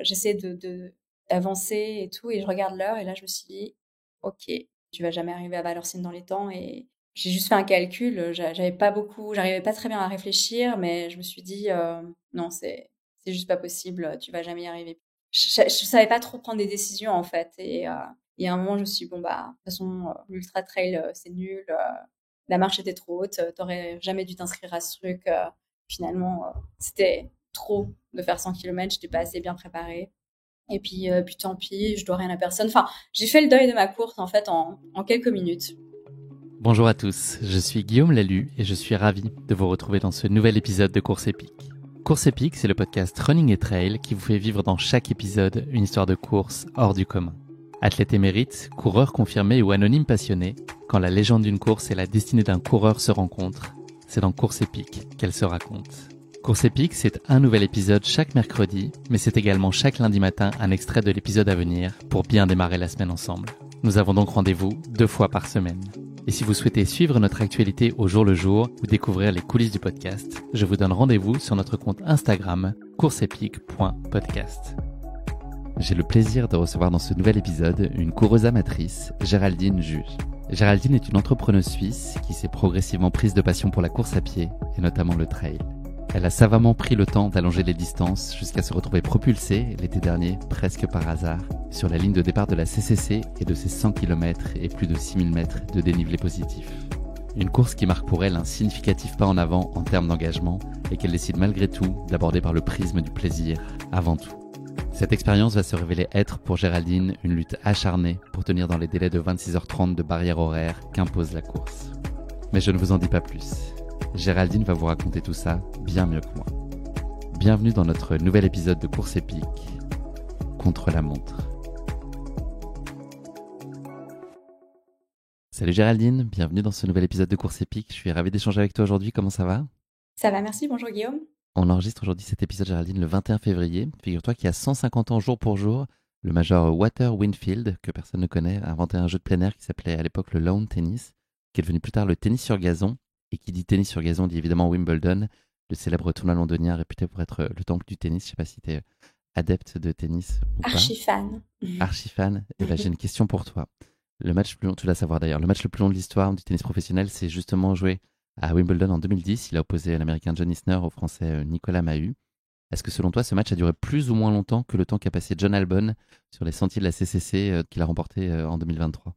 j'essaie d'avancer et tout, et je regarde l'heure, et là, je me suis dit, ok, tu vas jamais arriver à Valorcine dans les temps. Et j'ai juste fait un calcul. J'arrivais pas très bien à réfléchir, mais je me suis dit, non, c'est juste pas possible. Tu vas jamais y arriver. Je savais pas trop prendre des décisions en fait. Et à un moment, je me suis dit, bon bah, de toute façon, l'ultra trail, c'est nul. La marche était trop haute. T'aurais jamais dû t'inscrire à ce truc. Finalement, c'était trop de faire 100 km. J'étais pas assez bien préparée. Et puis tant pis, je dois rien à personne. Enfin, j'ai fait le deuil de ma course en fait en quelques minutes. Bonjour à tous, je suis Guillaume Lalu et je suis ravi de vous retrouver dans ce nouvel épisode de Course Épique. Course Épique, c'est le podcast Running et Trail qui vous fait vivre dans chaque épisode une histoire de course hors du commun. Athlète émérite, coureur confirmé ou anonyme passionné, quand la légende d'une course et la destinée d'un coureur se rencontrent, c'est dans Course Épique qu'elle se raconte. Course Épique, c'est un nouvel épisode chaque mercredi, mais c'est également chaque lundi matin un extrait de l'épisode à venir pour bien démarrer la semaine ensemble. Nous avons donc rendez-vous 2 fois par semaine. Et si vous souhaitez suivre notre actualité au jour le jour ou découvrir les coulisses du podcast, je vous donne rendez-vous sur notre compte Instagram courseepique.podcast. J'ai le plaisir de recevoir dans ce nouvel épisode une coureuse amatrice, Géraldine Juge. Géraldine est une entrepreneuse suisse qui s'est progressivement prise de passion pour la course à pied et notamment le trail. Elle a savamment pris le temps d'allonger les distances jusqu'à se retrouver propulsée l'été dernier, presque par hasard, sur la ligne de départ de la CCC et de ses 100 km et plus de 6000 mètres de dénivelé positif. Une course qui marque pour elle un significatif pas en avant en termes d'engagement et qu'elle décide malgré tout d'aborder par le prisme du plaisir avant tout. Cette expérience va se révéler être pour Géraldine une lutte acharnée pour tenir dans les délais de 26h30 de barrière horaire qu'impose la course. Mais je ne vous en dis pas plus. Géraldine va vous raconter tout ça bien mieux que moi. Bienvenue dans notre nouvel épisode de Course Épique, contre la montre. Salut Géraldine, bienvenue dans ce nouvel épisode de Course Épique. Je suis ravi d'échanger avec toi aujourd'hui, comment ça va ? Ça va, merci. Bonjour Guillaume. On enregistre aujourd'hui cet épisode Géraldine le 21 février. Figure-toi qu'il y a 150 ans jour pour jour, le major Walter Winfield, que personne ne connaît, a inventé un jeu de plein air qui s'appelait à l'époque le lawn tennis, qui est devenu plus tard le tennis sur gazon. Et qui dit tennis sur gazon dit évidemment Wimbledon, le célèbre tournoi londonien réputé pour être le temple du tennis. Je ne sais pas si tu es adepte de tennis ou pas. Archi fan. Archi fan. Et ben, j'ai une question pour toi. Le match le plus long, tu dois savoir d'ailleurs, le match le plus long de l'histoire du tennis professionnel, c'est justement joué à Wimbledon en 2010. Il a opposé l'Américain John Isner au Français Nicolas Mahut. Est-ce que selon toi, ce match a duré plus ou moins longtemps que le temps qu'a passé John Albon sur les sentiers de la CCC qu'il a remporté en 2023 ?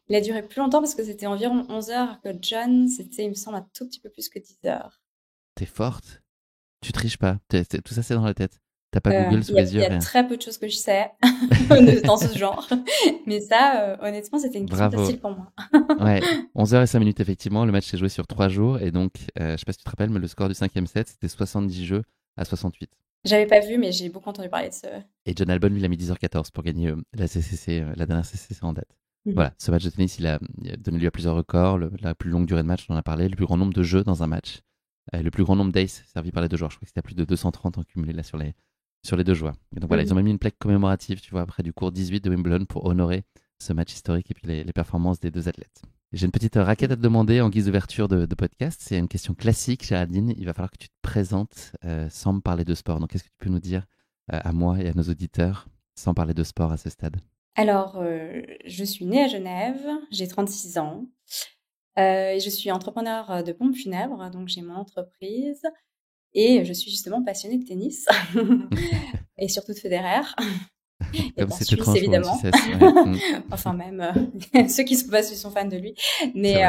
Il a duré plus longtemps parce que c'était environ 11 heures, que John, c'était, il me semble, un tout petit peu plus que 10 heures. T'es forte. Tu triches pas. Tout ça, c'est dans la tête. T'as pas Google sous Il les yeux, y a rien. très peu de choses que je sais dans ce genre. Mais ça, honnêtement, c'était une question Bravo. facile pour moi. Ouais, 11h05 effectivement. Le match s'est joué sur 3 jours. Et donc, je sais pas si tu te rappelles, mais le score du 5e set, c'était 70 jeux à 68. J'avais pas vu, mais j'ai beaucoup entendu parler de ce. Et John Albon, lui, il a mis 10h14 pour gagner la CCC, la dernière CCC en date. Voilà, ce match de tennis, il a donné lieu à plusieurs records. La plus longue durée de match, on en a parlé. Le plus grand nombre de jeux dans un match. Le plus grand nombre d'aces servis par les deux joueurs. Je crois que c'était à plus de 230 en cumulé là sur les deux joueurs. Et donc voilà, ils ont même mis une plaque commémorative, tu vois, après du cours 18 de Wimbledon pour honorer ce match historique et puis les performances des deux athlètes. J'ai une petite raquette à te demander en guise d'ouverture de podcast. C'est une question classique, Géraldine. Il va falloir que tu te présentes sans me parler de sport. Donc, qu'est-ce que tu peux nous dire à moi et à nos auditeurs sans parler de sport à ce stade ? Alors, je suis née à Genève, j'ai 36 ans. Et je suis entrepreneur de pompes funèbres, donc j'ai mon entreprise. Et je suis justement passionnée de tennis. Et surtout de Federer. Et Comme en c'est Suisse, étrange pour une évidemment. Suissesse. Ouais. Enfin, même ceux qui sont pas suisses sont fans de lui. Mais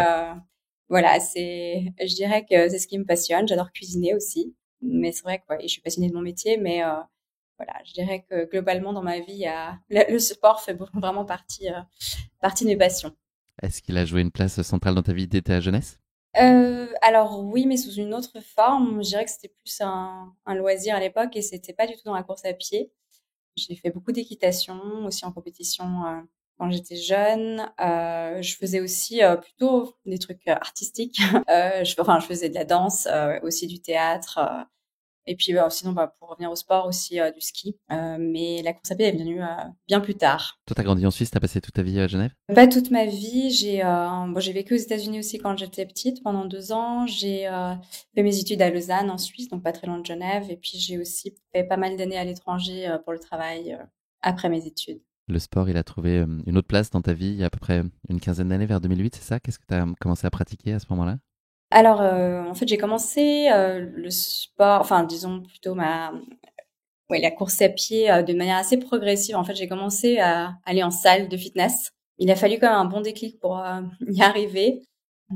voilà, je dirais que c'est ce qui me passionne. J'adore cuisiner aussi. Mais c'est vrai que ouais, je suis passionnée de mon métier. Mais voilà, je dirais que globalement, dans ma vie, le sport fait vraiment partie de mes passions. Est-ce qu'il a joué une place centrale dans ta vie dès ta jeunesse ? Alors oui, mais sous une autre forme. Je dirais que c'était plus un loisir à l'époque et c'était pas du tout dans la course à pied. J'ai fait beaucoup d'équitation, aussi en compétition quand j'étais jeune. Je faisais aussi plutôt des trucs artistiques. Je faisais de la danse, aussi du théâtre. Et puis sinon, pour revenir au sport aussi, du ski. Mais la course à pied est venue bien plus tard. Toi, t'as grandi en Suisse, t'as passé toute ta vie à Genève? Pas toute ma vie. J'ai vécu aux États-Unis aussi quand j'étais petite, pendant 2 ans. J'ai fait mes études à Lausanne, en Suisse, donc pas très loin de Genève. Et puis j'ai aussi fait pas mal d'années à l'étranger pour le travail après mes études. Le sport, il a trouvé une autre place dans ta vie il y a à peu près une quinzaine d'années, vers 2008, c'est ça? Qu'est-ce que tu as commencé à pratiquer à ce moment-là? Alors, en fait, j'ai commencé le sport, enfin, disons plutôt la course à pied de manière assez progressive. En fait, j'ai commencé à aller en salle de fitness. Il a fallu quand même un bon déclic pour y arriver.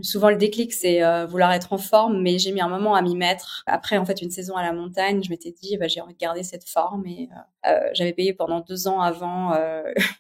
Souvent, le déclic, c'est vouloir être en forme, mais j'ai mis un moment à m'y mettre. Après, en fait, une saison à la montagne, je m'étais dit, j'ai envie de garder cette forme. Et j'avais payé pendant 2 ans avant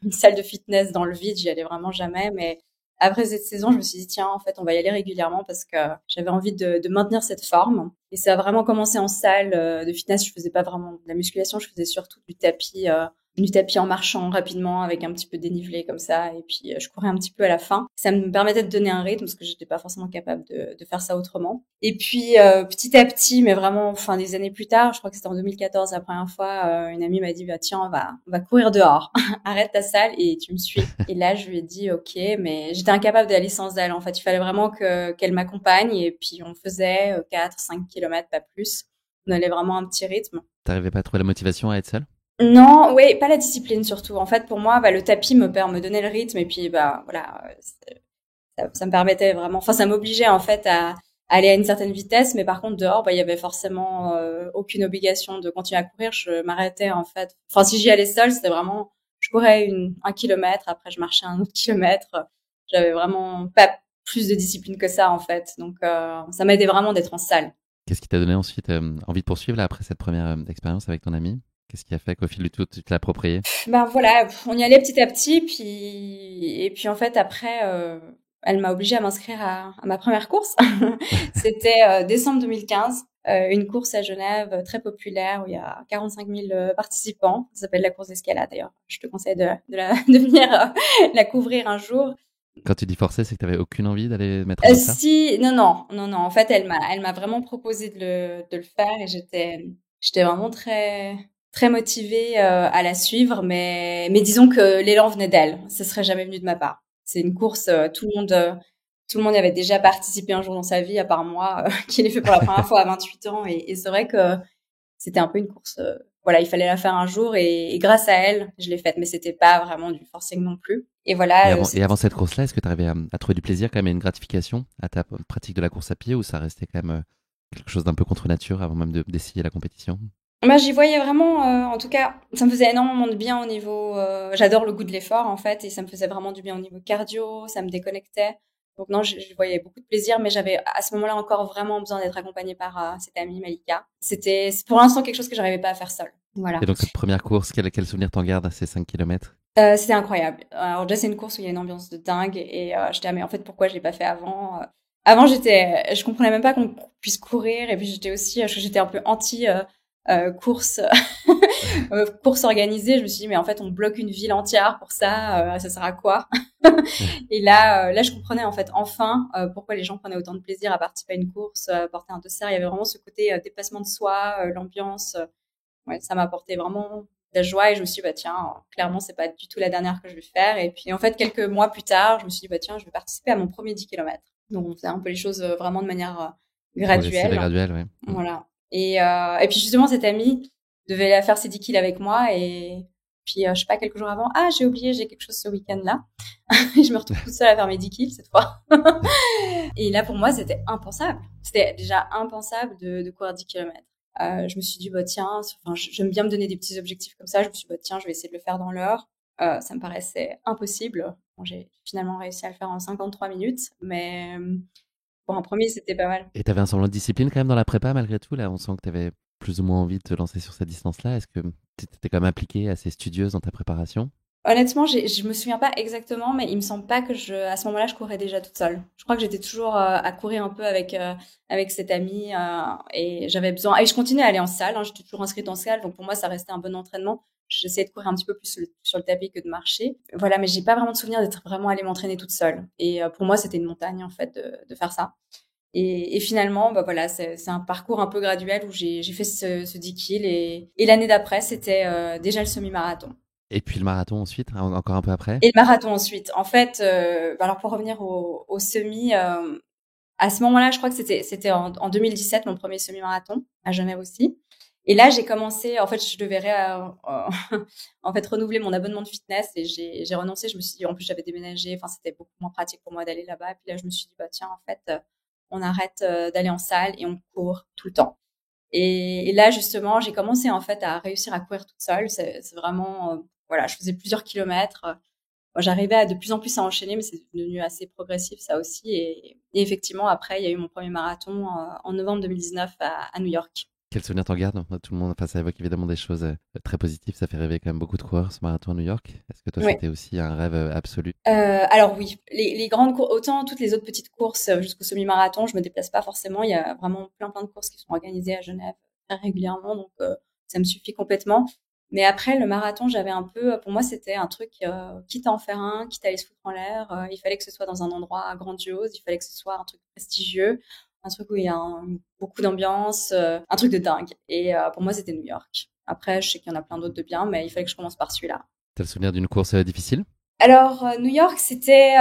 une salle de fitness dans le vide. J'y allais vraiment jamais, mais après cette saison, je me suis dit, tiens, en fait, on va y aller régulièrement parce que j'avais envie de maintenir cette forme. Et ça a vraiment commencé en salle de fitness. Je faisais pas vraiment de la musculation, je faisais surtout du tapis en marchant rapidement avec un petit peu dénivelé comme ça. Et puis, je courais un petit peu à la fin. Ça me permettait de donner un rythme parce que j'étais pas forcément capable de faire ça autrement. Et puis, petit à petit, mais vraiment, enfin, des années plus tard, je crois que c'était en 2014 la première fois, une amie m'a dit, bah, tiens, on va courir dehors. Arrête ta salle et tu me suis. Et là, je lui ai dit, OK, mais j'étais incapable d'aller sans elle. En fait, il fallait vraiment qu'elle m'accompagne. Et puis, on faisait 4, 5 kilomètres, pas plus. On allait vraiment à un petit rythme. T'arrivais pas à trouver la motivation à être seule? Non, oui, pas la discipline surtout. En fait, pour moi, le tapis me donnait le rythme et puis voilà, ça me permettait vraiment. Enfin, ça m'obligeait en fait à aller à une certaine vitesse, mais par contre dehors, il y avait forcément aucune obligation de continuer à courir. Je m'arrêtais en fait. Enfin, si j'y allais seule, c'était vraiment, je courais 1 kilomètre, après je marchais un autre kilomètre. J'avais vraiment pas plus de discipline que ça en fait. Donc ça m'aidait vraiment d'être en salle. Qu'est-ce qui t'a donné ensuite envie de poursuivre là, après cette première expérience avec ton ami? Qu'est-ce qui a fait qu'au fil du tout, tu te l'as approprié? Ben voilà, on y allait petit à petit, et puis en fait après, elle m'a obligée à m'inscrire à ma première course. C'était décembre 2015, une course à Genève très populaire où il y a 45 000 participants. Ça s'appelle la course d'escalade d'ailleurs. Je te conseille de venir la couvrir un jour. Quand tu dis forcer, c'est que t'avais aucune envie d'aller mettre en œuvre ça? Si, non, non, non, non. En fait, elle m'a vraiment proposé de le faire et j'étais vraiment très, très motivée à la suivre. Mais disons que l'élan venait d'elle. Ce serait jamais venu de ma part. C'est une course, tout le monde y avait déjà participé un jour dans sa vie, à part moi, qui l'ai fait pour la première fois à 28 ans. Et c'est vrai que c'était un peu une course. Voilà, il fallait la faire un jour et grâce à elle, je l'ai faite. Mais c'était pas vraiment du forcing non plus. Et voilà, Et avant cette course-là, est-ce que tu arrivais à trouver du plaisir quand même et une gratification à ta pratique de la course à pied ou ça restait quand même quelque chose d'un peu contre nature avant même d'essayer la compétition? moi, j'y voyais vraiment, en tout cas, ça me faisait énormément de bien au niveau. J'adore le goût de l'effort en fait, et ça me faisait vraiment du bien au niveau cardio, ça me déconnectait. Donc non, je voyais beaucoup de plaisir, mais j'avais à ce moment-là encore vraiment besoin d'être accompagnée par cette amie Malika. C'est pour l'instant quelque chose que j'arrivais pas à faire seule. Voilà. Et donc cette première course, quel souvenir t'en gardes à ces 5 kilomètres? C'était incroyable. Alors déjà, c'est une course où il y a une ambiance de dingue, et j'étais mais en fait pourquoi je l'ai pas fait avant. Avant, je comprenais même pas qu'on puisse courir, et puis j'étais un peu anti course course organisée. Je me suis dit mais en fait on bloque une ville entière pour ça, ça sert à quoi? Et là je comprenais en fait enfin pourquoi les gens prenaient autant de plaisir à participer à une course, porter un dossard. Il y avait vraiment ce côté dépassement de soi, l'ambiance. Ouais, ça m'a apporté vraiment de la joie, et je me suis dit, bah tiens, clairement, c'est pas du tout la dernière que je vais faire. Et puis, en fait, quelques mois plus tard, je me suis dit, bah tiens, je vais participer à mon premier 10 kilomètres. Donc, on faisait un peu les choses vraiment de manière Progressive et graduelle. graduelle, ouais. Voilà. Et puis, justement, cette amie devait la faire ses 10 kills avec moi, et puis, je sais pas, quelques jours avant, j'ai oublié, j'ai quelque chose ce week-end-là. Et je me retrouve toute seule à faire mes 10 kills cette fois. Et là, pour moi, c'était impensable. C'était déjà impensable de courir 10 kilomètres. Je me suis dit, bah, tiens, enfin, j'aime bien me donner des petits objectifs comme ça. Je me suis dit, bah, tiens, je vais essayer de le faire dans l'heure. Ça me paraissait impossible. Bon, j'ai finalement réussi à le faire en 53 minutes, mais pour un premier, c'était pas mal. Et t'avais un semblant de discipline quand même dans la prépa malgré tout. Là, on sent que t'avais plus ou moins envie de te lancer sur cette distance-là. Est-ce que t'étais quand même impliquée, assez studieuse dans ta préparation? Honnêtement, je me souviens pas exactement, mais il me semble pas que à ce moment-là, je courais déjà toute seule. Je crois que j'étais toujours à courir un peu avec cette amie, et j'avais besoin. Et je continuais à aller en salle. Hein, j'étais toujours inscrite en salle, donc pour moi, ça restait un bon entraînement. J'essayais de courir un petit peu plus sur le tapis que de marcher. Voilà, mais j'ai pas vraiment de souvenir d'être vraiment allée m'entraîner toute seule. Et pour moi, c'était une montagne en fait de faire ça. Et finalement, bah voilà, c'est un parcours un peu graduel où j'ai fait ce 10 kills et l'année d'après, c'était déjà le semi-marathon. Et puis le marathon ensuite, encore un peu après? Et le marathon ensuite. En fait, bah alors pour revenir au semi, à ce moment-là, je crois que c'était en 2017 mon premier semi-marathon à Genève aussi. Et là, j'ai commencé. En fait, je devais en fait renouveler mon abonnement de fitness et j'ai renoncé. Je me suis dit, en plus, j'avais déménagé. Enfin, c'était beaucoup moins pratique pour moi d'aller là-bas. Et puis là, je me suis dit, bah tiens, en fait, on arrête d'aller en salle et on court tout le temps. Et là, justement, j'ai commencé en fait à réussir à courir toute seule. C'est vraiment, voilà, je faisais plusieurs kilomètres. Moi, j'arrivais de plus en plus à enchaîner, mais c'est devenu assez progressif ça aussi. Et effectivement, après, il y a eu mon premier marathon en novembre 2019 à New York. Quel souvenir t'en gardes? Tout le monde, enfin, ça évoque évidemment des choses très positives. Ça fait rêver quand même beaucoup de coureurs, ce marathon à New York. Est-ce que toi, Ouais. c'était aussi un rêve absolu? Alors oui, les grandes courses, autant toutes les autres petites courses jusqu'au semi-marathon, je me déplace pas forcément. Il y a vraiment plein de courses qui sont organisées à Genève très régulièrement, donc ça me suffit complètement. Mais après le marathon, j'avais un peu, pour moi, c'était un truc quitte à en faire un, quitte à aller se foutre en l'air. Il fallait que ce soit dans un endroit grandiose, il fallait que ce soit un truc prestigieux, un truc où il y a beaucoup d'ambiance, un truc de dingue. Et pour moi, c'était New York. Après, je sais qu'il y en a plein d'autres de bien, mais il fallait que je commence par celui-là. T'as le souvenir d'une course difficile? Alors, New York, c'était,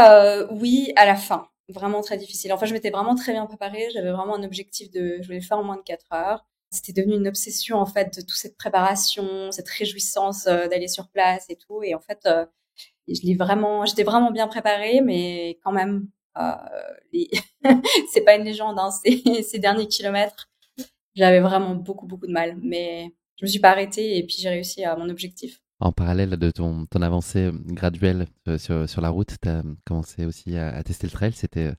oui, à la fin. Vraiment très difficile. Enfin, je m'étais vraiment très bien préparée. J'avais vraiment un objectif je voulais le faire en moins de 4 heures. C'était devenu une obsession, en fait, de toute cette préparation, cette réjouissance d'aller sur place et tout. Et en fait, j'étais vraiment bien préparée, mais quand même, euh, les... c'est pas une légende, hein, ces derniers kilomètres. J'avais vraiment beaucoup de mal, mais je me suis pas arrêtée et puis j'ai réussi à mon objectif. En parallèle de ton avancée graduelle sur la route, tu as commencé aussi à tester le trail. C'était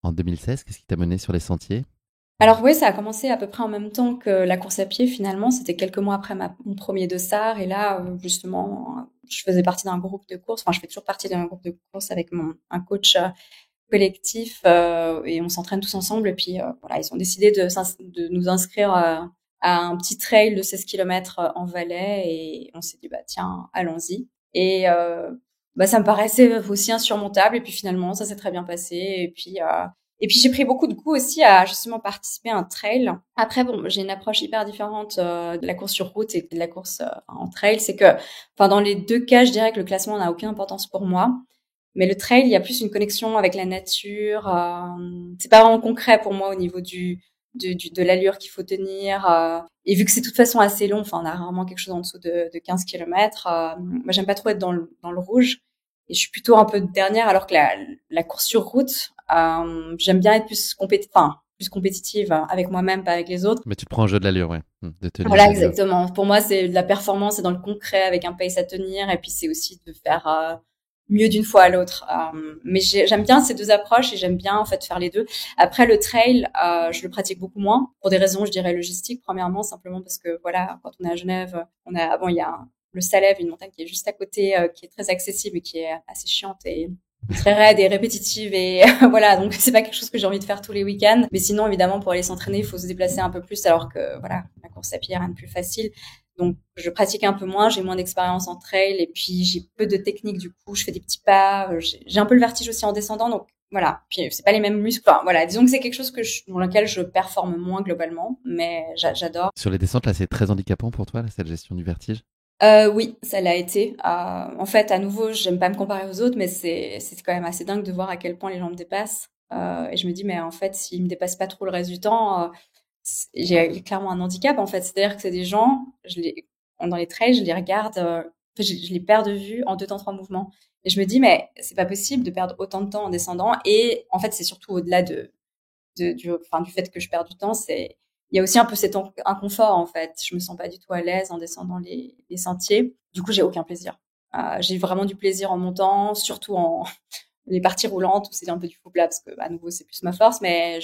en 2016. Qu'est-ce qui t'a mené sur les sentiers? Alors oui, ça a commencé à peu près en même temps que la course à pied finalement. C'était quelques mois après mon premier dossard. Et là, justement, je faisais partie d'un groupe de course. Enfin, je fais toujours partie d'un groupe de course avec un coach collectif et on s'entraîne tous ensemble. Et puis voilà, ils ont décidé de nous inscrire à un petit trail de 16 kilomètres en Valais. Et on s'est dit, bah tiens, allons-y. Et bah, ça me paraissait aussi insurmontable. Et puis finalement, ça s'est très bien passé. Et puis j'ai pris beaucoup de goût aussi à justement participer à un trail. Après bon, j'ai une approche hyper différente de la course sur route et de la course en trail. C'est que, enfin dans les deux cas, je dirais que le classement n'a aucune importance pour moi. Mais le trail, il y a plus une connexion avec la nature. C'est pas vraiment concret pour moi au niveau de l'allure qu'il faut tenir. Et vu que c'est de toute façon assez long, enfin on a rarement quelque chose en dessous de 15 kilomètres. Moi j'aime pas trop être dans le rouge. Et je suis plutôt un peu dernière, alors que la course sur route, j'aime bien être plus compétitive avec moi-même, pas avec les autres. Mais tu te prends un jeu de l'allure, ouais. De tenue, Voilà, d'allure. exactement. Pour moi, c'est de la performance, c'est dans le concret, avec un pace à tenir, et puis c'est aussi de faire mieux d'une fois à l'autre. Mais j'aime bien ces deux approches et j'aime bien en fait faire les deux. Après, le trail, je le pratique beaucoup moins pour des raisons, je dirais logistiques. Premièrement, simplement parce que voilà, quand on est à Genève, il y a le Salève, une montagne qui est juste à côté, qui est très accessible et qui est assez chiante et très raide et répétitive et voilà, donc c'est pas quelque chose que j'ai envie de faire tous les week-ends. Mais sinon, évidemment, pour aller s'entraîner, il faut se déplacer un peu plus, alors que voilà, la course à pied, rien de plus facile. Donc, je pratique un peu moins, j'ai moins d'expérience en trail et puis j'ai peu de technique du coup. Je fais des petits pas, j'ai un peu le vertige aussi en descendant, donc voilà. Puis c'est pas les mêmes muscles. Enfin, voilà, disons que c'est quelque chose dans lequel je performe moins globalement, mais j'adore. Sur les descentes, là, c'est très handicapant pour toi, là, cette gestion du vertige? Oui, ça l'a été. En fait, à nouveau, j'aime pas me comparer aux autres, mais c'est quand même assez dingue de voir à quel point les gens me dépassent. Et je me dis, mais en fait, s'ils me dépassent pas trop le reste du temps, j'ai clairement un handicap en fait. C'est-à-dire que c'est des gens, dans les trails, je les regarde, je les perds de vue en 2 temps 3 mouvements. Et je me dis, mais c'est pas possible de perdre autant de temps en descendant. Et en fait, c'est surtout au-delà du fait que je perds du temps, il y a aussi un peu cet inconfort en fait. Je me sens pas du tout à l'aise en descendant les sentiers. Du coup, j'ai aucun plaisir. J'ai vraiment du plaisir en montant, surtout en les parties roulantes où c'est un peu du faux plat parce que à nouveau c'est plus ma force. Mais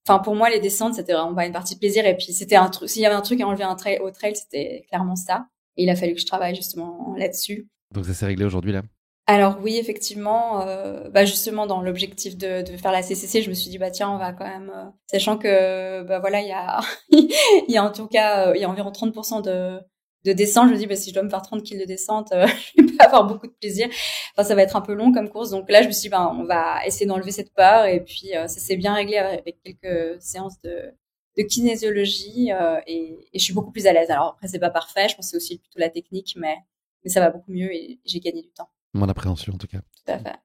enfin pour moi les descentes c'était vraiment pas une partie de plaisir. Et puis c'était un truc. S'il y avait un truc à enlever au trail, c'était clairement ça. Et il a fallu que je travaille justement là-dessus. Donc ça s'est réglé aujourd'hui, là? Alors oui, effectivement, bah justement dans l'objectif de faire la CCC, je me suis dit bah tiens, on va quand même, sachant que bah voilà, il y a il y a en tout cas il y a environ 30% de descente. Je me dis, bah, si je dois me faire 30 kills de descente, je vais pas avoir beaucoup de plaisir. Enfin, ça va être un peu long comme course. Donc là, je me suis dit, ben, on va essayer d'enlever cette peur. Et puis, ça s'est bien réglé avec quelques séances de kinésiologie et je suis beaucoup plus à l'aise. Alors après, c'est pas parfait. Je pense que c'est aussi plutôt la technique, mais ça va beaucoup mieux et j'ai gagné du temps. Mon appréhension, en tout cas. Tout à fait.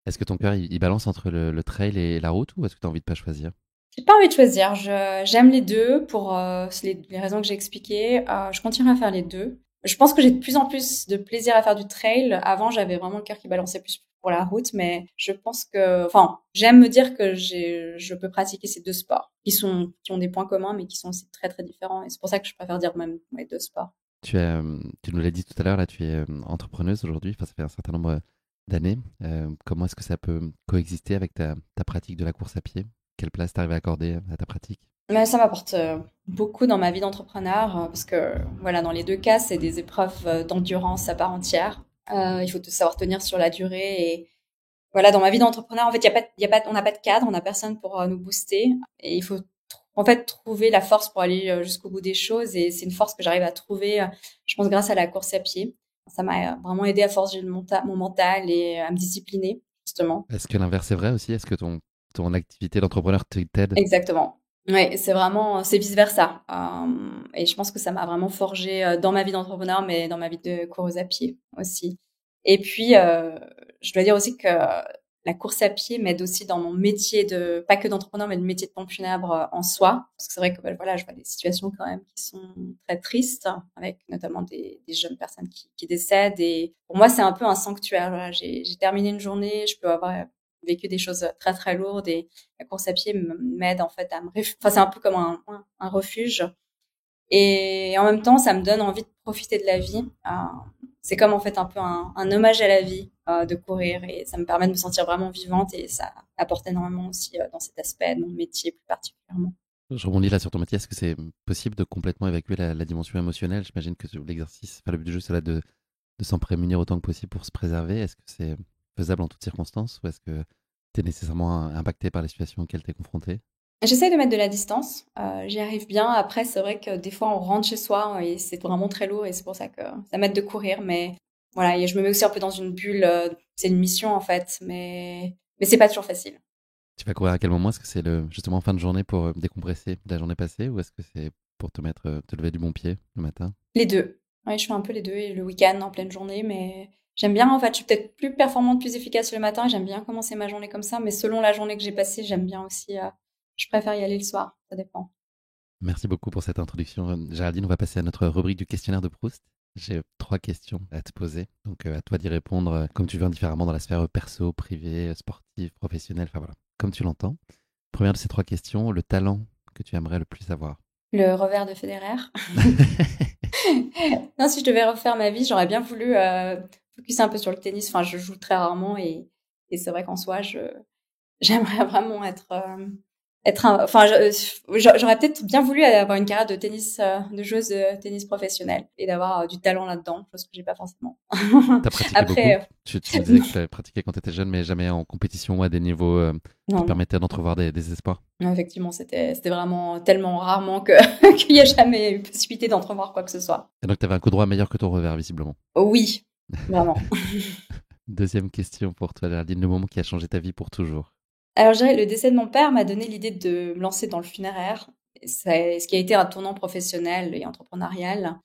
Est-ce que ton cœur, il balance entre le trail et la route ou est-ce que tu as envie de pas choisir? J'ai pas envie de choisir. J'aime les deux pour les raisons que j'ai expliquées. Je continue à faire les deux. Je pense que j'ai de plus en plus de plaisir à faire du trail. Avant, j'avais vraiment le cœur qui balançait plus pour la route, mais je pense que, enfin, j'aime me dire que je peux pratiquer ces deux sports qui ont des points communs, mais qui sont aussi très très différents. Et c'est pour ça que je préfère dire même les deux sports. Tu nous l'as dit tout à l'heure, là, tu es entrepreneuse aujourd'hui. Enfin, ça fait un certain nombre d'années. Comment est-ce que ça peut coexister avec ta pratique de la course à pied? Quelle place t'arrives à accorder à ta pratique? Mais ça m'apporte beaucoup dans ma vie d'entrepreneur parce que voilà, dans les deux cas, c'est des épreuves d'endurance à part entière. Il faut savoir tenir sur la durée et voilà, dans ma vie d'entrepreneur, en fait, on n'a pas de cadre, on n'a personne pour nous booster et il faut en fait trouver la force pour aller jusqu'au bout des choses et c'est une force que j'arrive à trouver, je pense, grâce à la course à pied. Ça m'a vraiment aidé à forger mon mental et à me discipliner justement. Est-ce que l'inverse est vrai aussi? Est-ce que ton activité d'entrepreneur t'aide? Exactement. Ouais, c'est vice versa. Et je pense que ça m'a vraiment forgé dans ma vie d'entrepreneur, mais dans ma vie de coureuse à pied aussi. Et puis, je dois dire aussi que la course à pied m'aide aussi dans mon métier pas que d'entrepreneur, mais le métier de pompe funèbre en soi. Parce que c'est vrai que voilà, je vois des situations quand même qui sont très tristes, avec notamment des jeunes personnes qui décèdent. Et pour moi, c'est un peu un sanctuaire. Voilà, j'ai terminé une journée, je peux avoir vécu des choses très très lourdes et la course à pied m'aide en fait enfin c'est un peu comme un refuge et en même temps ça me donne envie de profiter de la vie. C'est comme en fait un peu un hommage à la vie de courir et ça me permet de me sentir vraiment vivante et ça apporte énormément aussi dans cet aspect de mon métier plus particulièrement. Je rebondis là sur ton métier. Est-ce que c'est possible de complètement évacuer la dimension émotionnelle? J'imagine que l'exercice, enfin, le but du jeu, c'est là de s'en prémunir autant que possible pour se préserver. Est-ce que c'est faisable en toutes circonstances ou est-ce que tu es nécessairement impacté par les situations auxquelles tu es confronté? J'essaie de mettre de la distance, j'y arrive bien. Après, c'est vrai que des fois, on rentre chez soi et c'est vraiment très lourd et c'est pour ça que ça m'aide de courir. Mais voilà, et je me mets aussi un peu dans une bulle. C'est une mission en fait, mais c'est pas toujours facile. Tu vas courir à quel moment? Est-ce que c'est justement en fin de journée pour décompresser de la journée passée ou est-ce que c'est pour te lever du bon pied le matin? Les deux. Oui, je fais un peu les deux et le week-end en pleine journée, mais j'aime bien en fait. Je suis peut-être plus performante, plus efficace le matin. J'aime bien commencer ma journée comme ça, mais selon la journée que j'ai passée, j'aime bien aussi. Je préfère y aller le soir. Ça dépend. Merci beaucoup pour cette introduction. Géraldine, on va passer à notre rubrique du questionnaire de Proust. J'ai 3 questions à te poser, donc à toi d'y répondre comme tu veux, indifféremment dans la sphère perso, privée, sportive, professionnelle, enfin voilà, comme tu l'entends. Première de ces 3 questions, le talent que tu aimerais le plus avoir. Le revers de Federer. Non, si je devais refaire ma vie, j'aurais bien voulu focus un peu sur le tennis. Enfin, je joue très rarement et c'est vrai qu'en soi, j'aimerais vraiment enfin, j'aurais peut-être bien voulu avoir une carrière de tennis, de joueuse de tennis professionnelle et d'avoir du talent là-dedans, chose que j'ai pas forcément. T'as pratiqué beaucoup? Après, Tu me disais que tu avais pratiqué quand tu étais jeune, mais jamais en compétition ou à des niveaux qui te non, permettaient d'entrevoir des espoirs. non, effectivement, c'était vraiment tellement rarement que qu'il y a jamais eu possibilité d'entrevoir quoi que ce soit. Et donc tu avais un coup droit meilleur que ton revers, visiblement. Oui, vraiment. Deuxième question pour toi, Géraldine, le moment qui a changé ta vie pour toujours. Alors, je dirais, le décès de mon père m'a donné l'idée de me lancer dans le funéraire. C'est ce qui a été un tournant professionnel et entrepreneurial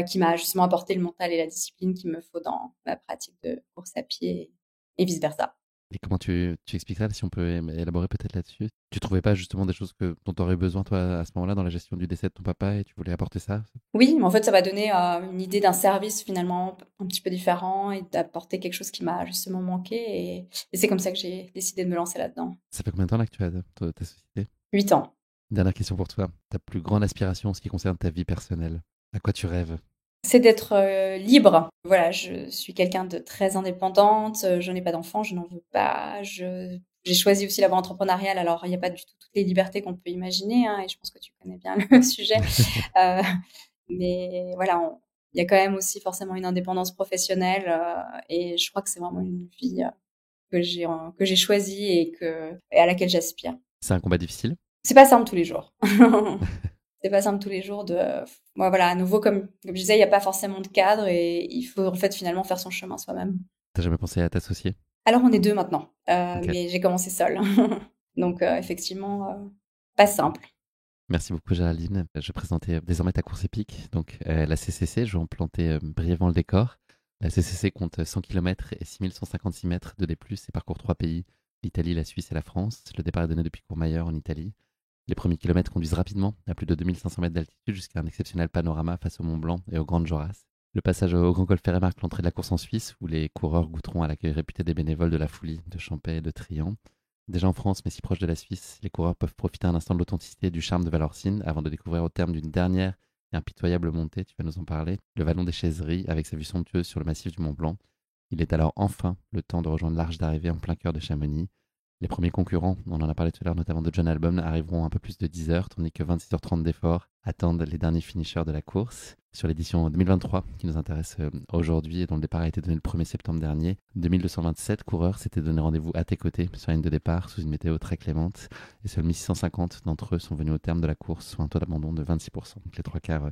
qui m'a justement apporté le mental et la discipline qu'il me faut dans ma pratique de course à pied et vice-versa. Et comment tu expliquerais, si on peut élaborer peut-être là-dessus? Tu trouvais pas justement des choses dont tu aurais besoin, toi, à ce moment-là, dans la gestion du décès de ton papa et tu voulais apporter ça? Oui, mais en fait, ça m'a donné une idée d'un service finalement un petit peu différent et d'apporter quelque chose qui m'a justement manqué. Et c'est comme ça que j'ai décidé de me lancer là-dedans. Ça fait combien de temps là que tu as ta société? 8 ans. Dernière question pour toi. Ta plus grande aspiration en ce qui concerne ta vie personnelle? À quoi tu rêves? C'est d'être libre. Voilà, je suis quelqu'un de très indépendante. Je n'ai pas d'enfant, je n'en veux pas. J'ai choisi aussi la voie entrepreneuriale. Alors, il n'y a pas du tout toutes les libertés qu'on peut imaginer, hein, et je pense que tu connais bien le sujet. Euh, mais voilà, il y a quand même aussi forcément une indépendance professionnelle, et je crois que c'est vraiment une vie que j'ai choisie et à laquelle j'aspire. C'est un combat difficile? C'est pas simple tous les jours. c'est pas simple tous les jours de, voilà, à nouveau, comme je disais, il n'y a pas forcément de cadre et il faut en fait finalement faire son chemin soi-même. T'as jamais pensé à t'associer? Alors on est 2 maintenant, Ok. mais j'ai commencé seule. Donc effectivement, pas simple. Merci beaucoup Géraldine. Je vais présenter désormais ta course épique. Donc la CCC, je vais en planter brièvement le décor. La CCC compte 100 km et 6156 mètres de D+, et parcourt 3 pays, l'Italie, la Suisse et la France. Le départ est donné depuis Courmayeur en Italie. Les premiers kilomètres conduisent rapidement à plus de 2500 mètres d'altitude jusqu'à un exceptionnel panorama face au Mont Blanc et aux Grandes Jorasses. Le passage au Grand Col Ferret marque l'entrée de la course en Suisse, où les coureurs goûteront à l'accueil réputé des bénévoles de la Foulie, de Champais et de Trian. Déjà en France, mais si proche de la Suisse, les coureurs peuvent profiter un instant de l'authenticité et du charme de Valorcine avant de découvrir au terme d'une dernière et impitoyable montée, tu vas nous en parler, le vallon des Chaiseries avec sa vue somptueuse sur le massif du Mont Blanc. Il est alors enfin le temps de rejoindre l'arche d'arrivée en plein cœur de Chamonix. Les premiers concurrents, on en a parlé tout à l'heure, notamment de John Albon, arriveront un peu plus de 10 heures, tandis que 26h30 d'effort attendent les derniers finishers de la course. Sur l'édition 2023, qui nous intéresse aujourd'hui et dont le départ a été donné le 1er septembre dernier, 2227 coureurs s'étaient donné rendez-vous à tes côtés sur la ligne de départ sous une météo très clémente. Et seuls 1650 d'entre eux sont venus au terme de la course, soit un taux d'abandon de 26%. Donc les 3 quarts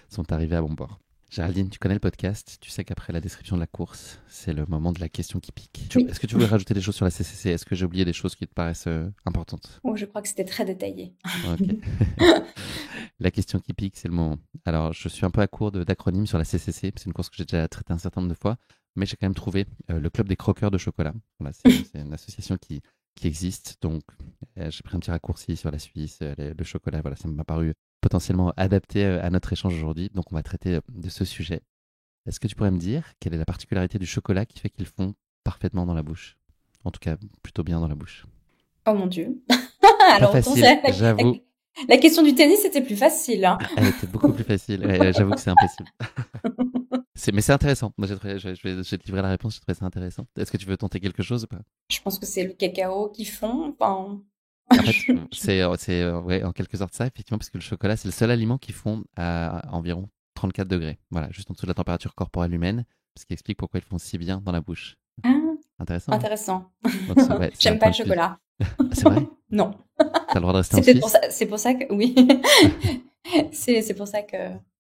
sont arrivés à bon port. Géraldine, tu connais le podcast, tu sais qu'après la description de la course, c'est le moment de la question qui pique. Oui. Est-ce que tu voulais rajouter des choses sur la CCC? Est-ce que j'ai oublié des choses qui te paraissent importantes? Oh, je crois que c'était très détaillé. Ok. La question qui pique, c'est le moment. Alors, je suis un peu à court d'acronymes sur la CCC. C'est une course que j'ai déjà traitée un certain nombre de fois, mais j'ai quand même trouvé le Club des croqueurs de chocolat. Voilà, c'est une association qui existe. Donc, j'ai pris un petit raccourci sur la Suisse, le chocolat. Voilà, ça m'a paru potentiellement adapté à notre échange aujourd'hui. Donc, on va traiter de ce sujet. Est-ce que tu pourrais me dire quelle est la particularité du chocolat qui fait qu'ils font parfaitement dans la bouche? En tout cas, plutôt bien dans la bouche. Oh mon Dieu. Pas Alors autant facile, j'avoue. la question du tennis c'était plus facile, hein. Elle était beaucoup plus facile. Ouais, j'avoue que c'est impossible. Mais c'est intéressant. Moi, je vais te livrer la réponse. Je trouve ça intéressant. Est-ce que tu veux tenter quelque chose ou pas? Je pense que c'est le cacao qu'ils font. Enfin, En fait, ouais, en quelque sorte ça, effectivement, parce que le chocolat, c'est le seul aliment qui fond à environ 34 degrés. Voilà, juste en dessous de la température corporelle humaine, ce qui explique pourquoi ils font si bien dans la bouche. ah, Intéressant, hein? intéressant. Donc, ouais, c'est un J'aime pas point le de plus. chocolat. Ah, c'est vrai? Non. T'as le droit de rester en C'est peut-être pour Suisse? ça, c'est pour ça que, oui. C'est pour ça que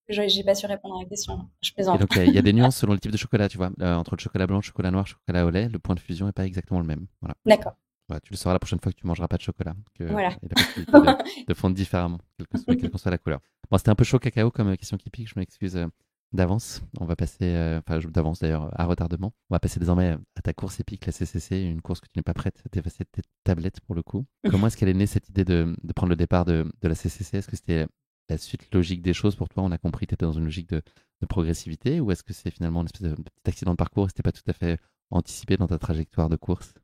j'ai pas su répondre à la question. Je Et plaisante. donc, il y a des nuances selon le type de chocolat, tu vois. Entre le chocolat blanc, le chocolat noir, le chocolat au lait, le point de fusion n'est pas exactement le même. Voilà. D'accord. Voilà, tu le sauras la prochaine fois que tu mangeras pas de chocolat, que Voilà. il y a la possibilité de fondre différemment, quelle que soit la couleur. Bon, c'était un peu chaud cacao comme question qui pique, je m'excuse d'avance. On va passer, d'avance d'ailleurs, à retardement. On va passer désormais à ta course épique, la CCC, une course que tu n'es pas prête à t'effacer de tes tablettes pour le coup. Comment est-ce qu'elle est née cette idée de prendre le départ de la CCC? Est-ce que c'était la suite logique des choses pour toi? On a compris que tu étais dans une logique de progressivité, ou est-ce que c'est finalement une espèce de petit accident de parcours et c'était pas tout à fait anticipé dans ta trajectoire de course?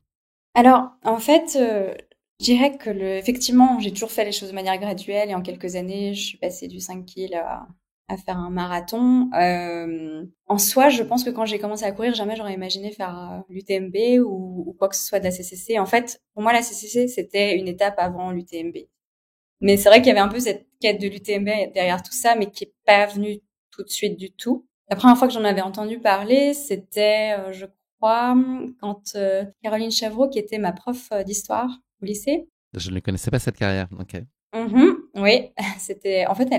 Alors, en fait, je dirais que effectivement, j'ai toujours fait les choses de manière graduelle et en quelques années, je suis passée du 5 kg à faire un marathon. En soi, je pense que quand j'ai commencé à courir, jamais j'aurais imaginé faire l'UTMB ou quoi que ce soit de la CCC. En fait, pour moi, la CCC, c'était une étape avant l'UTMB. Mais c'est vrai qu'il y avait un peu cette quête de l'UTMB derrière tout ça, mais qui est pas venue tout de suite du tout. La première fois que j'en avais entendu parler, c'était, je crois, quand Caroline Chavreau, qui était ma prof d'histoire au lycée. Je ne connaissais pas cette carrière. Ok. Oui, c'était. En fait,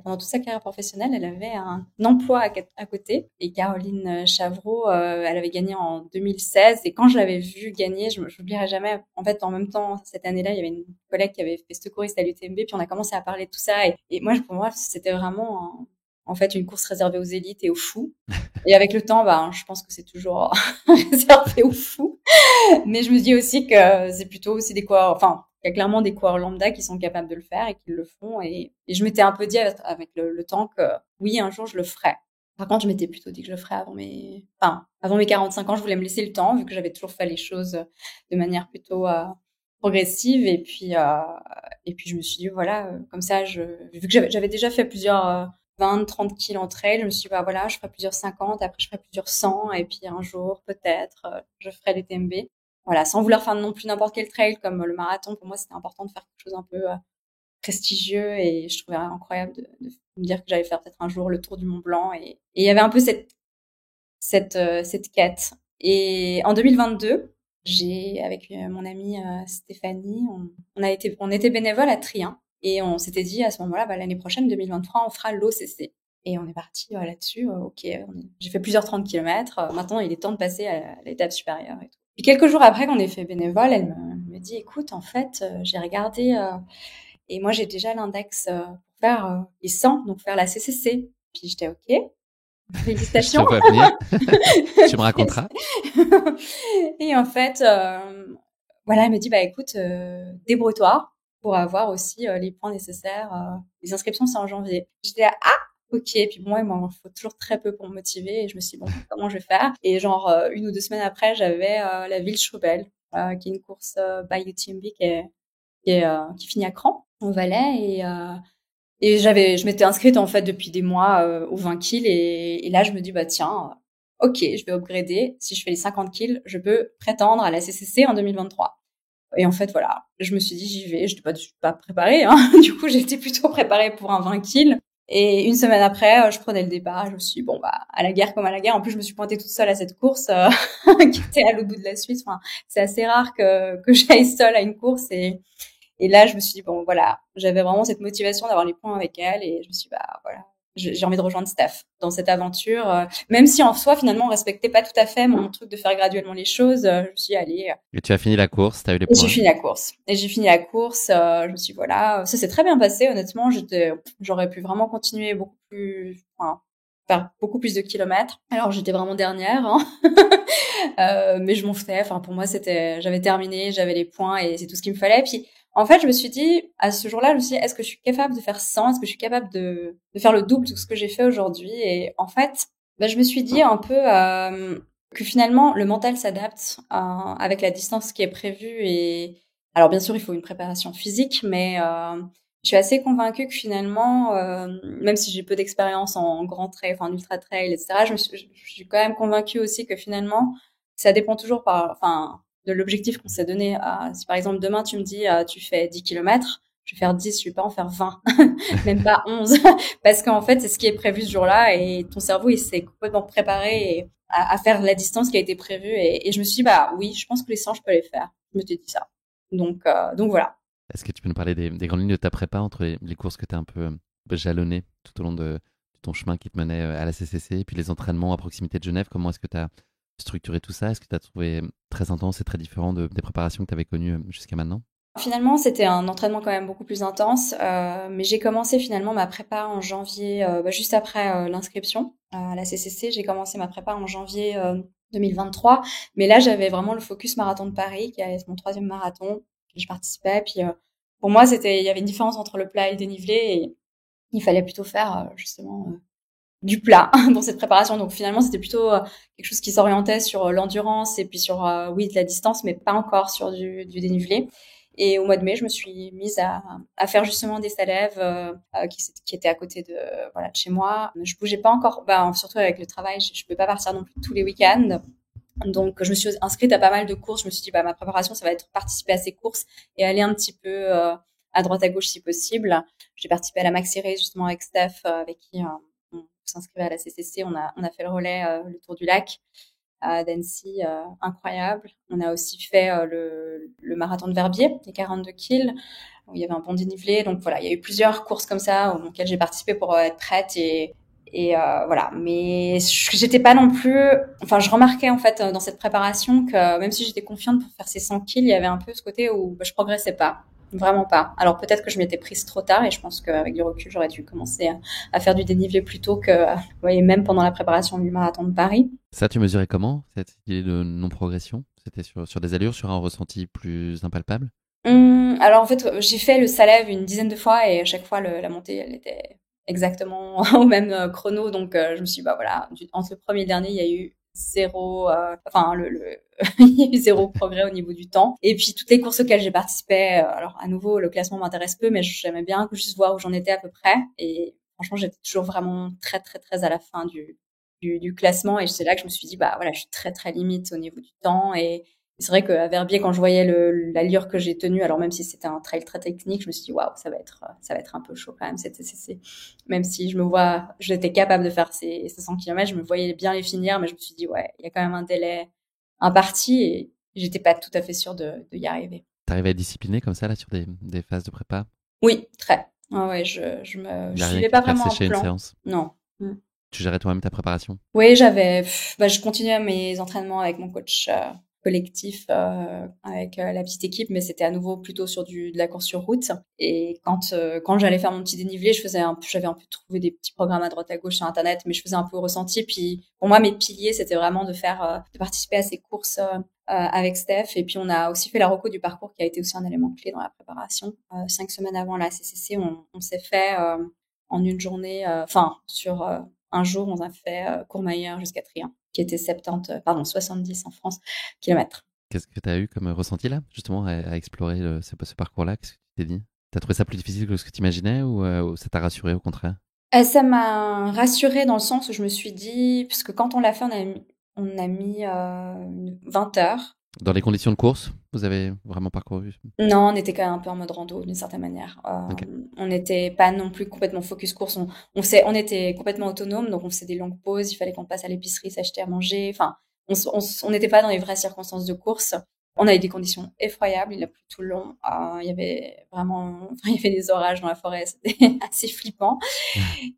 pendant toute sa carrière professionnelle, elle avait un emploi à côté. Et Caroline Chavreau, elle avait gagné en 2016. Et quand je l'avais vue gagner, je n'oublierai jamais. En fait, en même temps, cette année-là, il y avait une collègue qui avait fait secouriste à l'UTMB. Puis on a commencé à parler de tout ça. Et moi, pour moi, c'était vraiment, en fait, une course réservée aux élites et aux fous. Et avec le temps, ben, je pense que c'est toujours réservé aux fous. Mais je me dis aussi que c'est plutôt aussi des coureurs, enfin, il y a clairement des coureurs lambda qui sont capables de le faire et qui le font. Et je m'étais un peu dit avec le temps que oui, un jour, je le ferai. Par contre, je m'étais plutôt dit que je le ferais avant mes 45 ans. Je voulais me laisser le temps, vu que j'avais toujours fait les choses de manière plutôt progressive. Et puis, je me suis dit, voilà, comme ça, vu que j'avais déjà fait plusieurs 20, 30 kills entre elles, je me suis dit, bah voilà, je ferai plusieurs 50, après je ferai plusieurs 100, et puis un jour, peut-être, je ferai les TMB. Voilà, sans vouloir faire non plus n'importe quel trail comme le marathon. Pour moi, c'était important de faire quelque chose un peu prestigieux et je trouvais incroyable de me dire que j'allais faire peut-être un jour le tour du Mont Blanc et il y avait un peu cette quête. Et en 2022, j'ai avec mon amie Stéphanie, on était bénévole à Trien. Et on s'était dit à ce moment-là, l'année prochaine, 2023, on fera l'OCC. Et on est parti là-dessus. Ok, j'ai fait plusieurs 30 kilomètres. Maintenant, il est temps de passer à l'étape supérieure et tout. Et quelques jours après qu'on ait fait bénévole, elle me dit, écoute, en fait, j'ai regardé et moi, j'ai déjà l'index pour faire les 100, donc faire la CCC. Puis j'étais ok, Je te félicitations. vois venir. Tu me raconteras. Et en fait, voilà, elle me dit, écoute, débrouille-toi pour avoir aussi les points nécessaires. Les inscriptions, c'est en janvier. J'étais là, ah, ok. Et puis moi, il m'en faut toujours très peu pour me motiver. Et je me suis dit, bon, comment je vais faire? Et genre, 1 ou 2 semaines après, j'avais la Wildschrubel, qui est une course by UTMB qui finit à Cran, au Valais. Et je m'étais inscrite en fait depuis des mois aux 20 kills et là je me dis tiens, ok, je vais upgrader. Si je fais les 50 kills, je peux prétendre à la CCC en 2023. Et en fait voilà, je me suis dit j'y vais. Je suis pas préparée, hein. Du coup j'étais plutôt préparée pour un 20 kills. Et 1 semaine après, je prenais le départ. Je me suis dit, bon à la guerre comme à la guerre. En plus je me suis pointée toute seule à cette course qui était à l'autre bout de la Suisse. Enfin, c'est assez rare que j'aille seule à une course et là, je me suis dit, bon, voilà, j'avais vraiment cette motivation d'avoir les points avec elle et je me suis dit, voilà, j'ai envie de rejoindre Steph dans cette aventure. Même si en soi, finalement, on respectait pas tout à fait mon truc de faire graduellement les choses, je me suis dit, allez. Et tu as fini la course, tu as eu les Et j'ai points. fini la course. Je me suis dit, voilà, ça s'est très bien passé, honnêtement. J'aurais pu vraiment continuer faire beaucoup plus de kilomètres. Alors, j'étais vraiment dernière, hein. Mais je m'en foutais. Enfin, pour moi, j'avais terminé, j'avais les points et c'est tout ce qu'il me fallait. Puis, en fait, je me suis dit, à ce jour-là, je me suis dit, est-ce que je suis capable de faire 100? Est-ce que je suis capable de faire le double de ce que j'ai fait aujourd'hui? Et en fait, je me suis dit un peu que finalement, le mental s'adapte avec la distance qui est prévue. Et alors, bien sûr, il faut une préparation physique, mais je suis assez convaincue que finalement, même si j'ai peu d'expérience en grand trail, enfin en ultra trail, etc., je suis quand même convaincue aussi que finalement, ça dépend toujours de l'objectif qu'on s'est donné. Si par exemple demain tu me dis tu fais 10 kilomètres, je vais faire 10, je vais pas en faire 20, même pas 11, parce qu'en fait c'est ce qui est prévu ce jour-là et ton cerveau il s'est complètement préparé à faire la distance qui a été prévue et je me suis dit oui, je pense que les 100 je peux les faire. Je me suis dit ça. Donc voilà. Est-ce que tu peux nous parler des grandes lignes de ta prépa entre les courses que tu as un peu jalonnées tout au long de ton chemin qui te menait à la CCC et puis les entraînements à proximité de Genève? Comment est-ce que tu as structuré tout ça? Est-ce que tu as trouvé très intense et très différent des préparations que tu avais connues jusqu'à maintenant? Finalement, c'était un entraînement quand même beaucoup plus intense, mais j'ai commencé finalement ma prépa en janvier, juste après l'inscription à la CCC. J'ai commencé ma prépa en janvier 2023, mais là j'avais vraiment le focus marathon de Paris, qui est mon 3e marathon. Je participais, puis pour moi il y avait une différence entre le plat et le dénivelé, et il fallait plutôt faire justement du plat dans cette préparation. Donc finalement c'était plutôt quelque chose qui s'orientait sur l'endurance et puis sur oui de la distance, mais pas encore sur du dénivelé. Et au mois de mai, je me suis mise à faire justement des salèves qui étaient à côté de chez moi. Je bougeais pas encore, surtout avec le travail, je peux pas partir non plus tous les week-ends. Donc je me suis inscrite à pas mal de courses. Je me suis dit ma préparation ça va être participer à ces courses et aller un petit peu à droite à gauche si possible. J'ai participé à la Maxi Race justement avec Steph, avec qui on s'inscrivait à la CCC. On a fait le relais, le Tour du Lac à Dancy, incroyable. On a aussi fait le marathon de Verbier, les 42 kills, où il y avait un bon dénivelé. Donc voilà, il y a eu plusieurs courses comme ça auxquelles j'ai participé pour être prête et voilà. Mais j'étais pas non plus. Enfin, je remarquais en fait dans cette préparation que même si j'étais confiante pour faire ces 100 kills, il y avait un peu ce côté où je progressais pas. Vraiment pas. Alors peut-être que je m'étais prise trop tard et je pense qu'avec du recul, j'aurais dû commencer à faire du dénivelé plus tôt que, même pendant la préparation du marathon de Paris. Ça, tu mesurais comment, cette idée de non-progression? C'était sur des allures, sur un ressenti plus impalpable? Alors en fait, j'ai fait le Salève une dizaine de fois et à chaque fois la montée, elle était exactement au même chrono. Donc je me suis dit, voilà, entre le premier et le dernier, il y a eu zéro, il y a eu zéro progrès au niveau du temps. Et puis toutes les courses auxquelles j'ai participé, alors à nouveau, le classement m'intéresse peu, mais j'aimais bien juste voir où j'en étais à peu près. Et franchement, j'étais toujours vraiment très très très à la fin du classement. Et c'est là que je me suis dit, voilà, je suis très très limite au niveau du temps et c'est vrai qu'à Verbier, quand je voyais l'allure que j'ai tenue, alors même si c'était un trail très technique, je me suis dit, waouh, ça va être un peu chaud quand même, même si j'étais capable de faire ces 100 km, je me voyais bien les finir, mais je me suis dit, ouais, il y a quand même un délai imparti et j'étais pas tout à fait sûre de y arriver. T'arrives à être discipliné comme ça, là, sur des phases de prépa? Oui, très. Ouais, Il n'y je a rien suivais qui pas te fasse vraiment un sécher une plan. séance. Non. Mm. Tu gérais toi-même ta préparation. Oui, je continuais mes entraînements avec mon coach collectif, avec la petite équipe, mais c'était à nouveau plutôt sur de la course sur route. Et quand j'allais faire mon petit dénivelé, j'avais un peu trouvé des petits programmes à droite à gauche sur Internet, mais je faisais un peu au ressenti. Puis pour moi, mes piliers, c'était vraiment de participer à ces courses avec Steph. Et puis on a aussi fait la reco du parcours qui a été aussi un élément clé dans la préparation. 5 semaines avant la CCC, on s'est fait en une journée, sur un jour, on a fait Courmayeur jusqu'à Trien, qui était 70 en France, kilomètres. Qu'est-ce que tu as eu comme ressenti là, justement, à explorer ce parcours-là? Qu'est-ce que tu t'es dit? T'as trouvé ça plus difficile que ce que tu imaginais ou ça t'a rassuré au contraire? Ça m'a rassurée dans le sens où je me suis dit, parce que quand on l'a fait, on a mis 20 heures. Dans les conditions de course, vous avez vraiment parcouru? Non, on était quand même un peu en mode rando d'une certaine manière. Ok. On n'était pas non plus complètement focus course. On était complètement autonome, donc on faisait des longues pauses. Il fallait qu'on passe à l'épicerie, s'acheter à manger. Enfin, on n'était pas dans les vraies circonstances de course. On a eu des conditions effroyables. Il a plu tout le long. Il y avait vraiment, il y avait des orages dans la forêt. C'était assez flippant.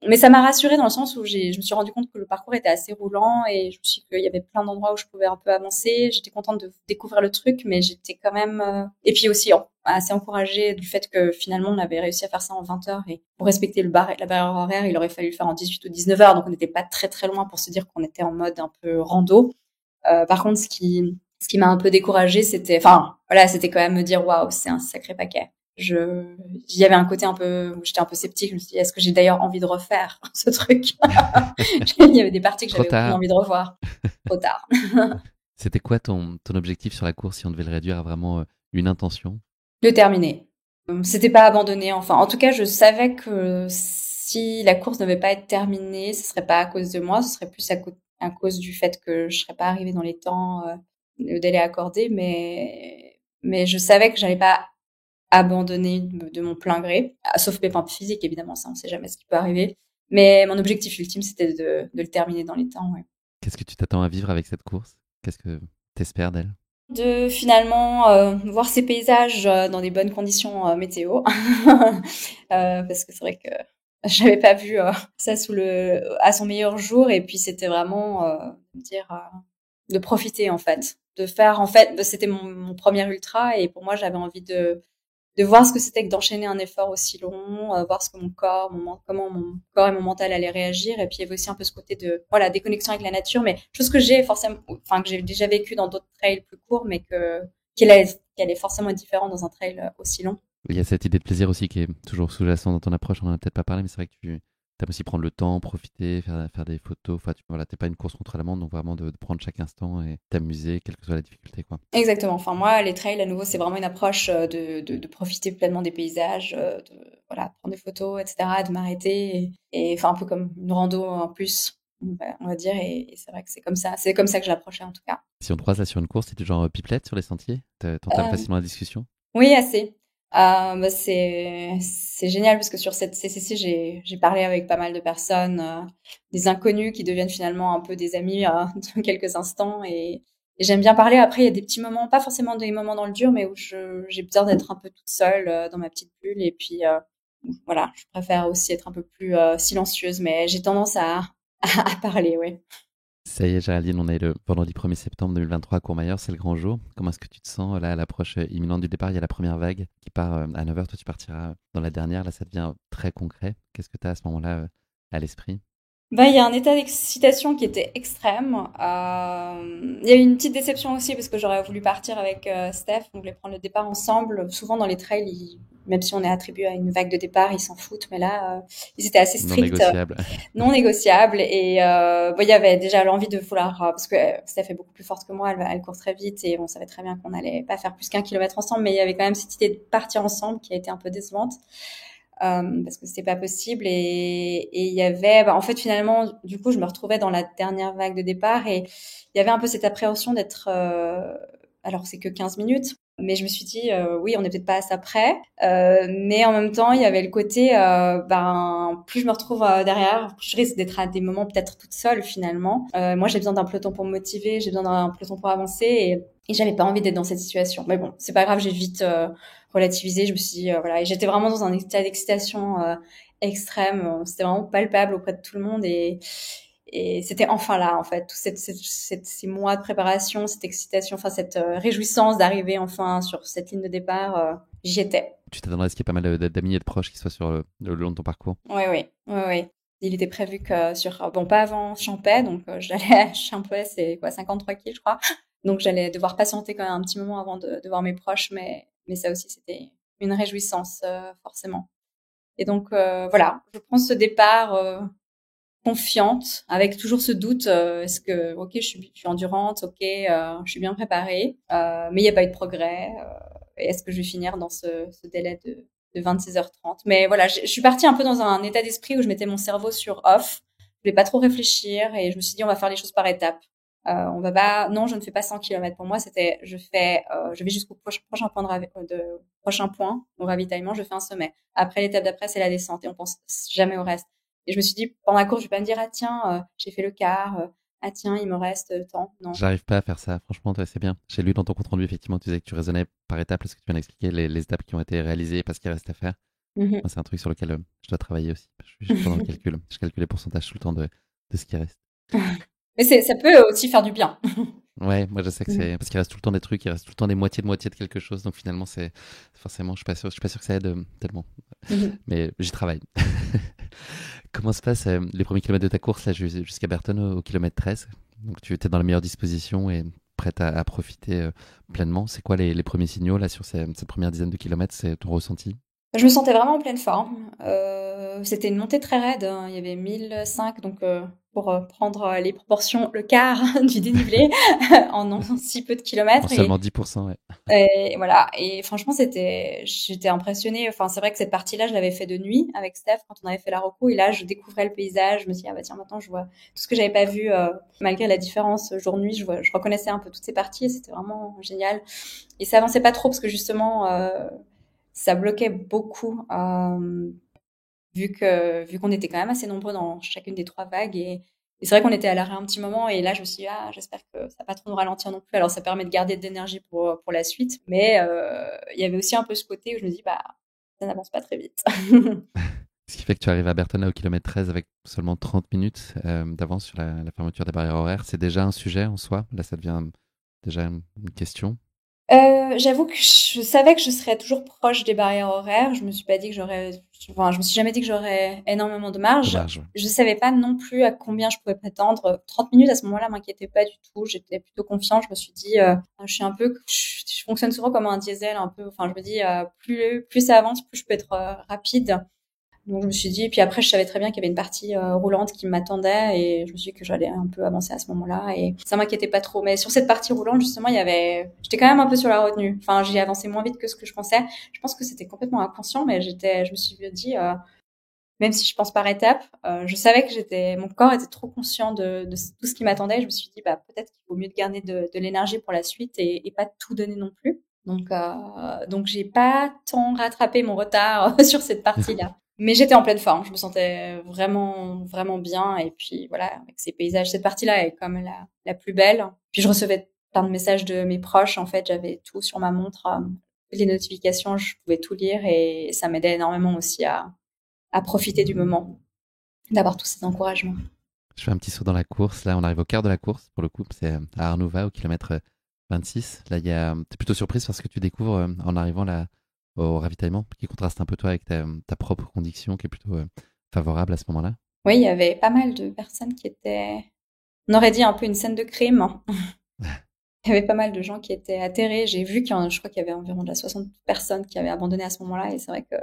Mais ça m'a rassurée dans le sens où je me suis rendu compte que le parcours était assez roulant et je me suis dit qu'il y avait plein d'endroits où je pouvais un peu avancer. J'étais contente de découvrir le truc, mais j'étais quand même, et puis aussi assez encouragée du fait que finalement on avait réussi à faire ça en 20 heures et pour respecter la barrière horaire, il aurait fallu le faire en 18 ou 19 heures. Donc on n'était pas très très loin pour se dire qu'on était en mode un peu rando. Par contre, ce qui m'a un peu découragée, c'était quand même me dire waouh, c'est un sacré paquet. Il y avait un côté un peu où j'étais un peu sceptique. Je me suis dit, est-ce que j'ai d'ailleurs envie de refaire ce truc? Il y avait des parties que Trop j'avais aucune tard. envie de revoir. Trop tard. C'était quoi ton objectif sur la course si on devait le réduire à vraiment une intention? De terminer. C'était pas abandonné. Enfin, en tout cas, je savais que si la course ne devait pas être terminée, ce serait pas à cause de moi, ce serait plus à cause du fait que je serais pas arrivée dans les temps, le délai accordé, mais je savais que j'allais pas abandonner de mon plein gré, sauf pépin physique, évidemment, ça, on sait jamais ce qui peut arriver. Mais mon objectif ultime, c'était de le terminer dans les temps, ouais. Qu'est-ce que tu t'attends à vivre avec cette course? Qu'est-ce que t'espères d'elle? De finalement voir ces paysages dans des bonnes conditions météo, parce que c'est vrai que j'avais pas vu ça à son meilleur jour, et puis c'était vraiment dire de profiter en fait, de faire en fait, c'était mon premier ultra, et pour moi j'avais envie de voir ce que c'était que d'enchaîner un effort aussi long, voir ce que comment mon corps et mon mental allaient réagir. Et puis il y avait aussi un peu ce côté de voilà déconnexion avec la nature, mais chose que j'ai forcément, enfin que j'ai déjà vécu dans d'autres trails plus courts, mais qu'elle est forcément différente dans un trail aussi long. Il y a cette idée de plaisir aussi qui est toujours sous-jacente dans ton approche. On en a peut-être pas parlé, mais c'est vrai que tu aimes aussi prendre le temps, profiter, faire des photos. Enfin, voilà, t'es pas une course contre la montre, donc vraiment de prendre chaque instant et t'amuser, quelle que soit la difficulté, quoi. Exactement. Enfin moi, les trails à nouveau, c'est vraiment une approche de profiter pleinement des paysages, de voilà prendre des photos, etc., de m'arrêter enfin un peu comme une rando en plus. On va dire, et c'est vrai que c'est comme ça que je l'approchais en tout cas. Si on te croise là sur une course, t'es du genre pipelette sur les sentiers? T'entames Euh, facilement la discussion? oui, assez. C'est génial parce que sur cette CCC, j'ai parlé avec pas mal de personnes, des inconnus qui deviennent finalement un peu des amis dans quelques instants, et j'aime bien parler. Après, il y a des petits moments, pas forcément des moments dans le dur, mais où j'ai besoin d'être un peu toute seule dans ma petite bulle, et puis voilà, je préfère aussi être un peu plus silencieuse, mais j'ai tendance à parler, ouais. Ça y est, Géraldine, on est le vendredi 1er septembre 2023 à Courmayeur, c'est le grand jour. Comment est-ce que tu te sens là à l'approche imminente du départ? Il y a la première vague qui part à 9 heures, toi tu partiras dans la dernière, là ça devient très concret. Qu'est-ce que tu as à ce moment-là à l'esprit? Bah, il y a un état d'excitation qui était extrême. Il y a eu une petite déception aussi parce que j'aurais voulu partir avec Steph, on voulait prendre le départ ensemble. Souvent dans les trails, même si on est attribué à une vague de départ, ils s'en foutent, mais là, ils étaient assez Non stricts, négociable. non négociables. Et il y avait déjà l'envie de vouloir, parce que Steph est beaucoup plus forte que moi, elle court très vite, et on savait très bien qu'on allait pas faire plus qu'1 kilomètre ensemble, mais il y avait quand même cette idée de partir ensemble qui a été un peu décevante. Parce que c'était pas possible, et il y avait en fait finalement du coup je me retrouvais dans la dernière vague de départ, et il y avait un peu cette appréhension d'être alors c'est que 15 minutes. Mais je me suis dit, oui, on n'est peut-être pas à ça près. Mais en même temps, il y avait le côté, plus je me retrouve derrière, plus je risque d'être à des moments peut-être toute seule finalement. Moi, j'ai besoin d'un peloton pour me motiver, j'ai besoin d'un peloton pour avancer et j'avais pas envie d'être dans cette situation. Mais bon, c'est pas grave, j'ai vite relativisé. Je me suis dit, voilà, et j'étais vraiment dans un état d'excitation extrême. C'était vraiment palpable auprès de tout le monde et c'était enfin là, en fait, tous ces mois de préparation, cette excitation, enfin cette réjouissance d'arriver enfin sur cette ligne de départ, j'y étais. Tu t'attendrais à ce qu'il y ait pas mal d'amis et de proches qui soient sur le long de ton parcours? Oui, oui, oui, oui. Il était prévu que bon, pas avant Champais, donc j'allais à Champais, c'est quoi, 53 kills, je crois. Donc j'allais devoir patienter quand même un petit moment avant de voir mes proches, mais ça aussi, c'était une réjouissance, forcément. Et donc, voilà, je prends ce départ confiante, avec toujours ce doute, est-ce que, ok, je suis endurante, ok, je suis bien préparée, mais il n'y a pas eu de progrès. Est-ce que je vais finir dans ce délai de 26h30? Mais voilà, je suis partie un peu dans un état d'esprit où je mettais mon cerveau sur off. Je voulais pas trop réfléchir et je me suis dit, on va faire les choses par étapes. On va pas, non, je ne fais pas 100 km. Pour moi, c'était, je vais jusqu'au prochain point prochain point au ravitaillement, je fais un sommet. Après, l'étape d'après, c'est la descente et on pense jamais au reste. Et je me suis dit, pendant la course, je vais pas me dire, ah tiens, j'ai fait le quart, ah tiens, il me reste tant. Non. J'arrive pas à faire ça, franchement, toi, c'est bien. J'ai lu dans ton compte rendu, effectivement, tu disais que tu raisonnais par étapes, parce que tu viens d'expliquer les étapes qui ont été réalisées et pas ce qu'il reste à faire. Mhm. Moi, c'est un truc sur lequel je dois travailler aussi. Je suis toujours dans le calcul. Je calcule les pourcentages tout le temps de ce qui reste. Mais ça peut aussi faire du bien. Ouais, moi je sais que Mhm. c'est parce qu'il reste tout le temps des trucs, il reste tout le temps des moitiés de moitié de quelque chose, donc finalement c'est forcément, je suis pas sûr que ça aide tellement, Mhm. mais j'y travaille. Comment se passent les premiers kilomètres de ta course là jusqu'à Berton au kilomètre 13? Donc tu étais dans la meilleure disposition et prête à profiter pleinement. C'est quoi les premiers signaux là sur cette première dizaine de kilomètres? C'est ton ressenti? Je me sentais vraiment en pleine forme. C'était une montée très raide, hein. Il y avait 1005, donc pour prendre les proportions, le quart du dénivelé en si peu de En kilomètres. seulement 10%, ouais. Et voilà. Et franchement, j'étais impressionnée. Enfin, c'est vrai que cette partie-là, je l'avais fait de nuit avec Steph quand on avait fait la reco. Et là, je découvrais le paysage. Je me suis dit, ah bah tiens, maintenant, je vois tout ce que j'avais pas vu, malgré la différence jour-nuit. Je reconnaissais un peu toutes ces parties et c'était vraiment génial. Et ça avançait pas trop parce que justement, ça bloquait beaucoup, vu qu'on était quand même assez nombreux dans chacune des trois vagues et c'est vrai qu'on était à l'arrêt un petit moment et là je me suis dit ah j'espère que ça va pas trop nous ralentir non plus. Alors ça permet de garder de l'énergie pour la suite, mais il y avait aussi un peu ce côté où je me dis bah ça n'avance pas très vite. Ce qui fait que tu arrives à Bertona au kilomètre 13 avec seulement 30 minutes d'avance sur la fermeture des barrières horaires. C'est déjà un sujet en soi. Là, ça devient déjà une question. J'avoue que je savais que je serais toujours proche des barrières horaires. Je me suis pas dit que je me suis jamais dit que j'aurais énormément de marge. Dommage. Ouais. Je savais pas non plus à combien je pouvais prétendre. 30 minutes à ce moment-là m'inquiétait pas du tout. J'étais plutôt confiante. Je me suis dit, je fonctionne souvent comme un diesel un peu. Enfin, je me dis, plus ça avance, plus je peux être rapide. Donc je me suis dit, et puis après je savais très bien qu'il y avait une partie roulante qui m'attendait et je me suis dit que j'allais un peu avancer à ce moment-là et ça m'inquiétait pas trop. Mais sur cette partie roulante justement, j'étais quand même un peu sur la retenue. Enfin, j'ai avancé moins vite que ce que je pensais. Je pense que c'était complètement inconscient, mais je me suis dit, même si je pense par étapes, je savais que mon corps était trop conscient de tout ce qui m'attendait. Je me suis dit, bah peut-être qu'il vaut mieux de garder de l'énergie pour la suite et pas tout donner non plus. Donc j'ai pas tant rattrapé mon retard sur cette partie-là. Mais j'étais en pleine forme, je me sentais vraiment, vraiment bien. Et puis voilà, avec ces paysages, cette partie-là est comme la plus belle. Puis je recevais plein de messages de mes proches. En fait, j'avais tout sur ma montre, les notifications, je pouvais tout lire et ça m'aidait énormément aussi à profiter du moment, d'avoir tous ces encouragements. Je fais un petit saut dans la course. Là, on arrive au quart de la course. Pour le coup, c'est à Arnouva, au kilomètre 26. Là, t'es plutôt surprise parce que tu découvres en arrivant là au ravitaillement, qui contraste un peu toi avec ta propre condition, qui est plutôt favorable à ce moment-là. Oui, il y avait pas mal de personnes qui étaient, on aurait dit un peu une scène de crime. Il y avait pas mal de gens qui étaient atterrés. J'ai vu je crois qu'il y avait environ de la 60 personnes qui avaient abandonné à ce moment-là et c'est vrai que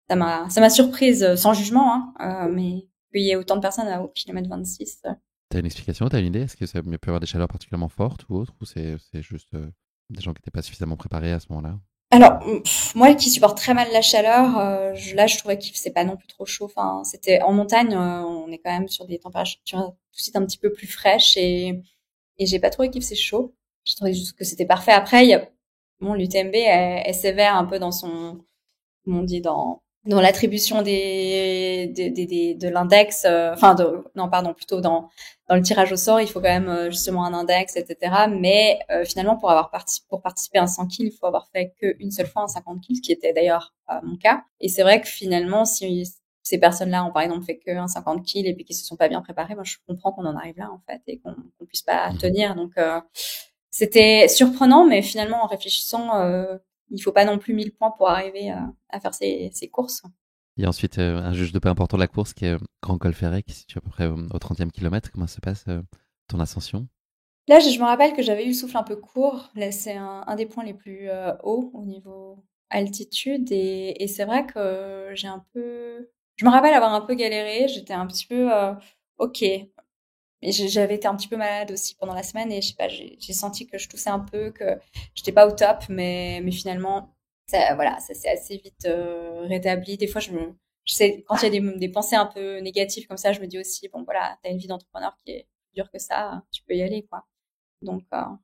ça m'a surprise, sans jugement, hein, mais qu'il y ait autant de personnes au kilomètre 26. T'as une explication, t'as une idée? Est-ce que ça peut y avoir des chaleurs particulièrement fortes ou autres, ou c'est juste des gens qui n'étaient pas suffisamment préparés à ce moment-là? Alors, moi qui supporte très mal la chaleur, là, je trouvais qu'il faisait pas non plus trop chaud. Enfin, c'était en montagne, on est quand même sur des températures tout de suite un petit peu plus fraîches et j'ai pas trouvé qu'il faisait chaud. je trouvais juste que c'était parfait. Après, il y a, bon, l'UTMB est sévère un peu dans son, comme on dit, dans l'attribution de l'index, non, pardon, plutôt dans le tirage au sort, il faut quand même justement un index, etc. Mais finalement, pour participer à un 100 kills, il faut avoir fait qu'une seule fois un 50 kills, ce qui était d'ailleurs mon cas. Et c'est vrai que finalement, si ces personnes-là ont par exemple fait qu'un 50 kills et puis qu'ils se sont pas bien préparés, moi je comprends qu'on en arrive là en fait et qu'on puisse pas tenir. Donc c'était surprenant, mais finalement en réfléchissant, il faut pas non plus 1000 points pour arriver à faire ces courses. Il y a ensuite un juge de paix important de la course qui est Grand Col Ferret, qui se situe à peu près au 30e kilomètre. Comment se passe ton ascension? Là, je me rappelle que j'avais eu le souffle un peu court. Là, c'est un des points les plus hauts au niveau altitude. Et c'est vrai que je me rappelle avoir un peu galéré. J'étais un petit peu, ok. Et j'avais été un petit peu malade aussi pendant la semaine et je sais pas, j'ai senti que je toussais un peu, que j'étais pas au top, mais finalement, voilà, ça s'est assez vite rétabli. Des fois, je sais, quand il y a des pensées un peu négatives comme ça, je me dis aussi, bon voilà, t'as une vie d'entrepreneur qui est plus dure que ça, tu peux y aller, quoi. Donc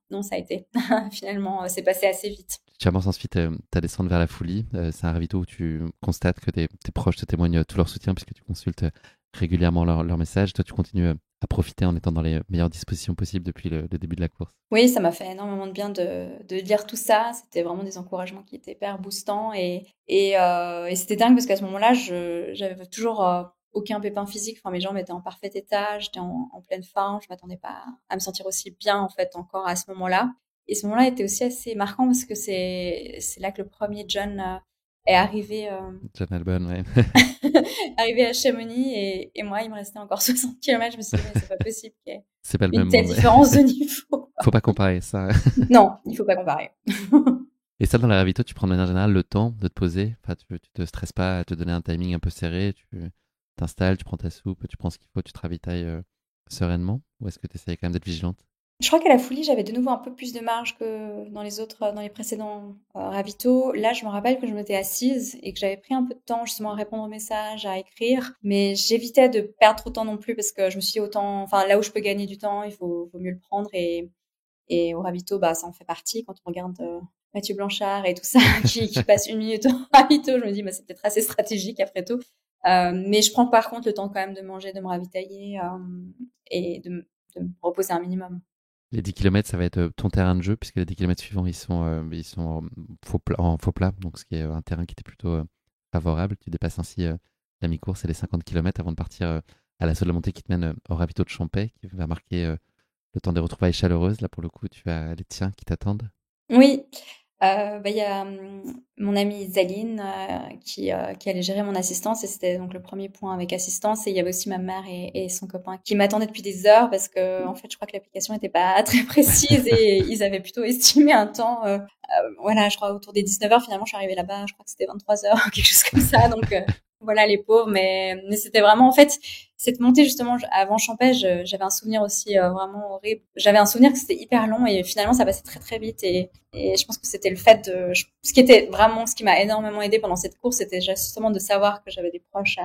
non, ça a été. Finalement, c'est passé assez vite. Tu avances ensuite ta descente vers la Foulie. C'est un ravito où tu constates que tes proches te témoignent tout leur soutien puisque tu consultes régulièrement leurs messages. Toi, tu continues à profiter en étant dans les meilleures dispositions possibles depuis le début de la course. Oui, ça m'a fait énormément de bien de lire tout ça. C'était vraiment des encouragements qui étaient hyper boostants et c'était dingue parce qu'à ce moment-là, j'avais toujours aucun pépin physique. Enfin, mes jambes étaient en parfait état, j'étais en pleine forme. Je m'attendais pas à me sentir aussi bien en fait encore à ce moment-là. Et ce moment-là était aussi assez marquant parce que c'est là que le premier John est arrivé. John Albon, ouais. Arrivé à Chamonix et moi, il me restait encore 60 kilomètres. Je me suis dit, mais c'est pas possible qu'il y ait C'est pas le une même telle monde. Ouais. différence de niveau. Faut pas comparer ça. Non, il faut pas comparer. Et ça, dans la ravito, tu prends de manière générale le temps de te poser. Enfin, tu te stresses pas à te donner un timing un peu serré. Tu t'installes, tu prends ta soupe, tu prends ce qu'il faut, tu te ravitailles sereinement. Ou est-ce que tu essayes quand même d'être vigilante? Je crois qu'à la Foulie, j'avais de nouveau un peu plus de marge que dans les précédents ravitaux. Là, je me rappelle que je m'étais assise et que j'avais pris un peu de temps justement à répondre aux messages, à écrire. Mais j'évitais de perdre trop de temps non plus parce que je me suis dit enfin, là où je peux gagner du temps, faut mieux le prendre et au ravito, bah, ça en fait partie. Quand on regarde Mathieu Blanchard et tout ça, qui passe une minute au ravito, je me dis, bah, c'est peut-être assez stratégique après tout. Mais je prends par contre le temps quand même de manger, de me ravitailler et de me reposer un minimum. Les 10 kilomètres, ça va être ton terrain de jeu, puisque les 10 kilomètres suivants, ils sont en faux plat, donc ce qui est un terrain qui était plutôt favorable. Tu dépasses ainsi la mi-course et les 50 kilomètres avant de partir à l'assaut de la montée qui te mène au ravito de Champais, qui va marquer le temps des retrouvailles chaleureuses. Là, pour le coup, tu as les tiens qui t'attendent. Oui, bah, il y a mon amie Zaline qui allait gérer mon assistance et c'était donc le premier point avec assistance et il y avait aussi ma mère et son copain qui m'attendaient depuis des heures parce que en fait je crois que l'application n'était pas très précise et ils avaient plutôt estimé un temps voilà je crois autour des 19 heures finalement je suis arrivée là-bas je crois que c'était 23 heures quelque chose comme ça donc voilà les pauvres mais c'était vraiment en fait cette montée justement avant Champèche j'avais un souvenir aussi vraiment horrible j'avais un souvenir que c'était hyper long et finalement ça passait très très vite et je pense que c'était le fait ce qui m'a énormément aidé pendant cette course, c'était justement de savoir que j'avais des proches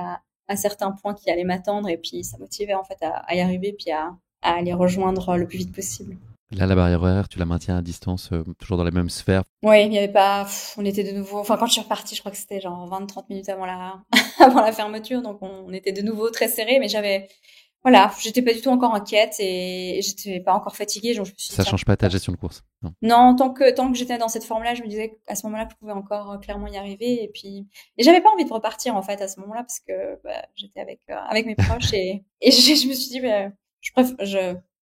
à certains points qui allaient m'attendre et puis ça motivait en fait à y arriver puis à les rejoindre le plus vite possible. Là, la barrière horaire, tu la maintiens à distance, toujours dans les mêmes sphères. Oui, il y avait pas, on était de nouveau, enfin quand je suis repartie, je crois que c'était genre 20-30 minutes avant avant la fermeture, donc on était de nouveau très serrés, mais voilà, j'étais pas du tout encore inquiète et j'étais pas encore fatiguée, donc je me suis dit, Ça tiens, change pas ta gestion de course. Non. non, tant que j'étais dans cette forme-là, je me disais qu'à ce moment-là, que je pouvais encore clairement y arriver. Et j'avais pas envie de repartir en fait à ce moment-là parce que bah, j'étais avec mes proches et je me suis dit, bah,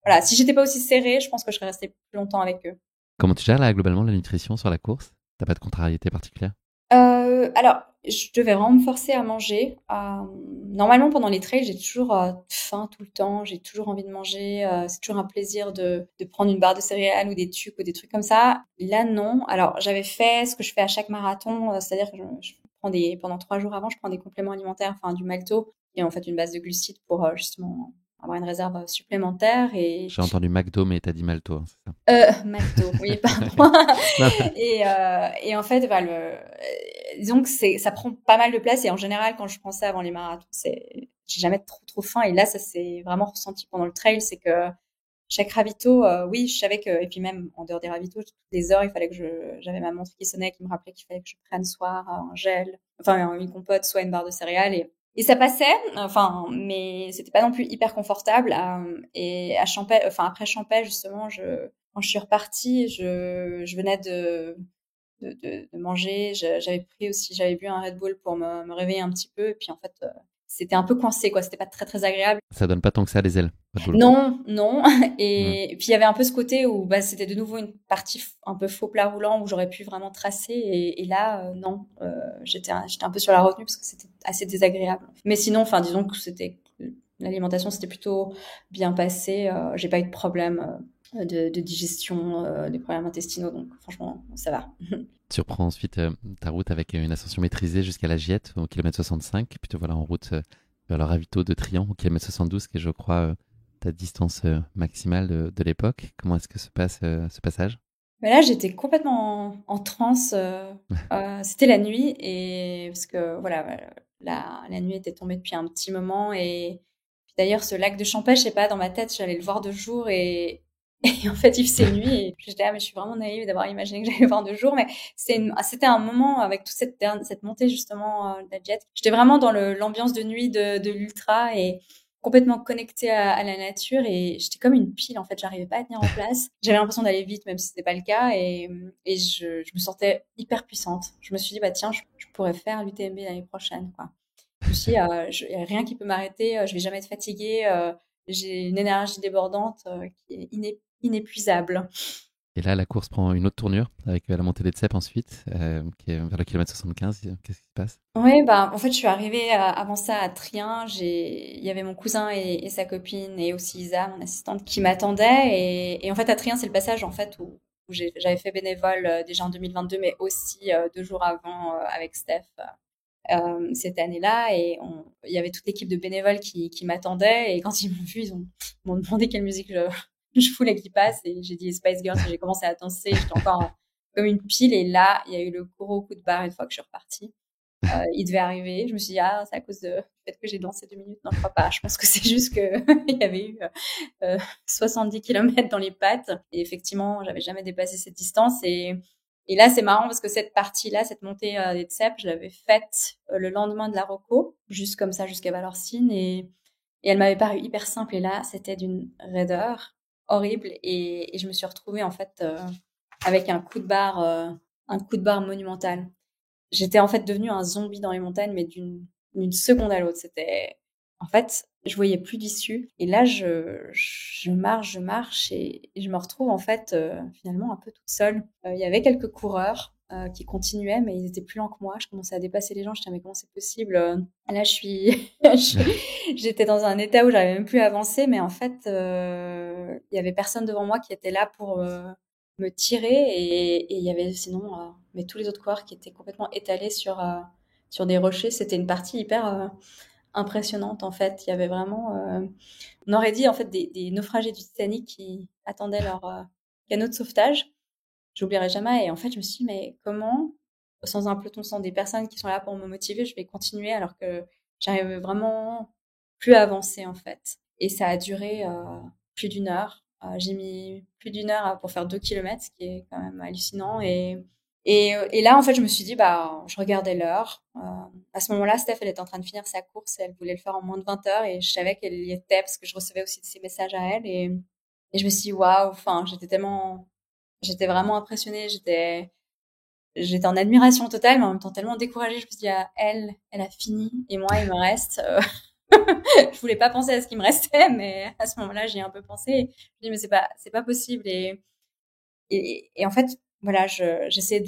voilà, si j'étais pas aussi serrée, je pense que je serais restée plus longtemps avec eux. Comment tu gères là, globalement, la nutrition sur la course? T'as pas de contrariété particulière? Alors, je devais vraiment me forcer à manger. Normalement, pendant les trails, j'ai toujours faim tout le temps. J'ai toujours envie de manger. C'est toujours un plaisir de prendre une barre de céréales ou des tucs ou des trucs comme ça. Là, non. Alors, j'avais fait ce que je fais à chaque marathon, c'est-à-dire que je prends pendant 3 jours avant, je prends des compléments alimentaires, enfin du malto, qui est en fait une base de glucides pour justement avoir une réserve supplémentaire et J'ai entendu McDo, mais t'as dit Malto, hein, c'est ça? malto, oui, pardon. Non. Et en fait, bah, disons que ça prend pas mal de place et en général, quand je prends ça avant les marathons, j'ai jamais trop faim et là, ça s'est vraiment ressenti pendant le trail, c'est que chaque ravito, oui, je savais que, et puis même en dehors des ravitaux, toutes les heures, il fallait que j'avais ma montre qui sonnait, qui me rappelait qu'il fallait que je prenne soit un gel, enfin une compote, soit une barre de céréales, et ça passait, enfin, mais c'était pas non plus hyper confortable. Et à Champais, enfin après Champais justement, quand je suis repartie, je venais de manger. J'avais pris aussi, j'avais bu un Red Bull pour me réveiller un petit peu. Et puis en fait, c'était un peu coincé, quoi. C'était pas très très agréable. Ça donne pas tant que ça les ailes, Red Bull. Non, non. Hmm. Et puis il y avait un peu ce côté où bah, c'était de nouveau une partie un peu faux plat roulant où j'aurais pu vraiment tracer. Et là, non, j'étais un peu sur la retenue parce que c'était assez désagréable. Mais sinon, enfin, disons que l'alimentation s'était plutôt bien passée. J'ai pas eu de problème de digestion, des problèmes intestinaux. Donc franchement, ça va. Tu reprends ensuite ta route avec une ascension maîtrisée jusqu'à la Giette au kilomètre 65, puis te voilà en route vers le ravito de Trian au kilomètre 72, qui est, je crois, ta distance maximale de l'époque. Comment est-ce que se passe ce passage? Mais là, j'étais complètement en transe. C'était la nuit et parce que voilà, la nuit était tombée depuis un petit moment et puis d'ailleurs ce lac de Champais, je sais pas, dans ma tête, j'allais le voir de jour et et en fait, il faisait nuit et j'étais là, mais je suis vraiment naïve d'avoir imaginé que j'allais le voir de jour. Mais c'était un moment avec toute cette montée justement de la jet. J'étais vraiment dans l'ambiance de nuit de l'ultra et complètement connectée à la nature et j'étais comme une pile en fait, j'arrivais pas à tenir en place. J'avais l'impression d'aller vite même si c'était pas le cas et je me sentais hyper puissante. Je me suis dit bah tiens, je pourrais faire l'UTMB l'année prochaine quoi. Je me suis dit y a rien qui peut m'arrêter, je vais jamais être fatiguée, j'ai une énergie débordante qui est inépuisable. Et là, la course prend une autre tournure avec la montée des Tsep ensuite, qui est vers le kilomètre 75. Qu'est-ce qui se passe? Ouais, bah, en fait, je suis arrivée avant ça à Trien. Il y avait mon cousin et sa copine et aussi Isa, mon assistante, qui m'attendaient. Et en fait, à Trien, c'est le passage en fait où j'avais fait bénévole déjà en 2022, mais aussi 2 jours avant avec Steph cette année-là. Et il y avait toute l'équipe de bénévoles qui m'attendait. Et quand ils m'ont vu, ils m'ont demandé quelle musique je voulais qu'ils passent. Et j'ai dit Spice Girls. Et j'ai commencé à danser. J'étais encore comme une pile. Et là, il y a eu le gros coup de barre une fois que je suis repartie. Il devait arriver. Je me suis dit, ah, c'est à cause du fait que j'ai dansé 2 minutes. Non, je crois pas. Je pense que c'est juste que il y avait eu 70 kilomètres dans les pattes. Et effectivement, j'avais jamais dépassé cette distance. Et là, c'est marrant parce que cette partie-là, cette montée des Tsep, je l'avais faite le lendemain de la Rocco, juste comme ça, jusqu'à Valorcine. Et elle m'avait paru hyper simple. Et là, c'était d'une raideur horrible. Et je me suis retrouvée, en fait, avec un coup de barre monumental. J'étais en fait devenue un zombie dans les montagnes, mais d'une seconde à l'autre. En fait, je voyais plus d'issue. Et là, je marche et je me retrouve en fait finalement un peu toute seule. Il y avait quelques coureurs qui continuaient, mais ils étaient plus lents que moi. Je commençais à dépasser les gens. Je disais mais comment c'est possible? Là, j'étais dans un état où j'arrivais même plus à avancer, mais en fait, il y avait personne devant moi qui était là pour me tirer et il y avait sinon mais tous les autres coureurs qui étaient complètement étalés sur des rochers. C'était une partie hyper impressionnante en fait. Il y avait vraiment on aurait dit en fait des naufragés du Titanic qui attendaient leur canot de sauvetage. J'oublierai jamais et en fait je me suis dit mais comment sans un peloton, sans des personnes qui sont là pour me motiver, je vais continuer alors que j'arrive vraiment plus à avancer en fait. Et ça a duré plus d'une heure. J'ai mis plus d'une heure pour faire 2 kilomètres, ce qui est quand même hallucinant. Et là, en fait, je me suis dit, bah, je regardais l'heure. À ce moment-là, Steph, elle était en train de finir sa course et elle voulait le faire en moins de 20 heures et je savais qu'elle y était parce que je recevais aussi ses messages à elle et je me suis dit, waouh, enfin, j'étais vraiment impressionnée. J'étais en admiration totale, mais en même temps tellement découragée. Je me suis dit, ah, elle a fini et moi, il me reste. Je voulais pas penser à ce qui me restait, mais à ce moment-là, j'y ai un peu pensé. Je me dis, mais c'est pas possible. Et en fait, voilà, j'essaie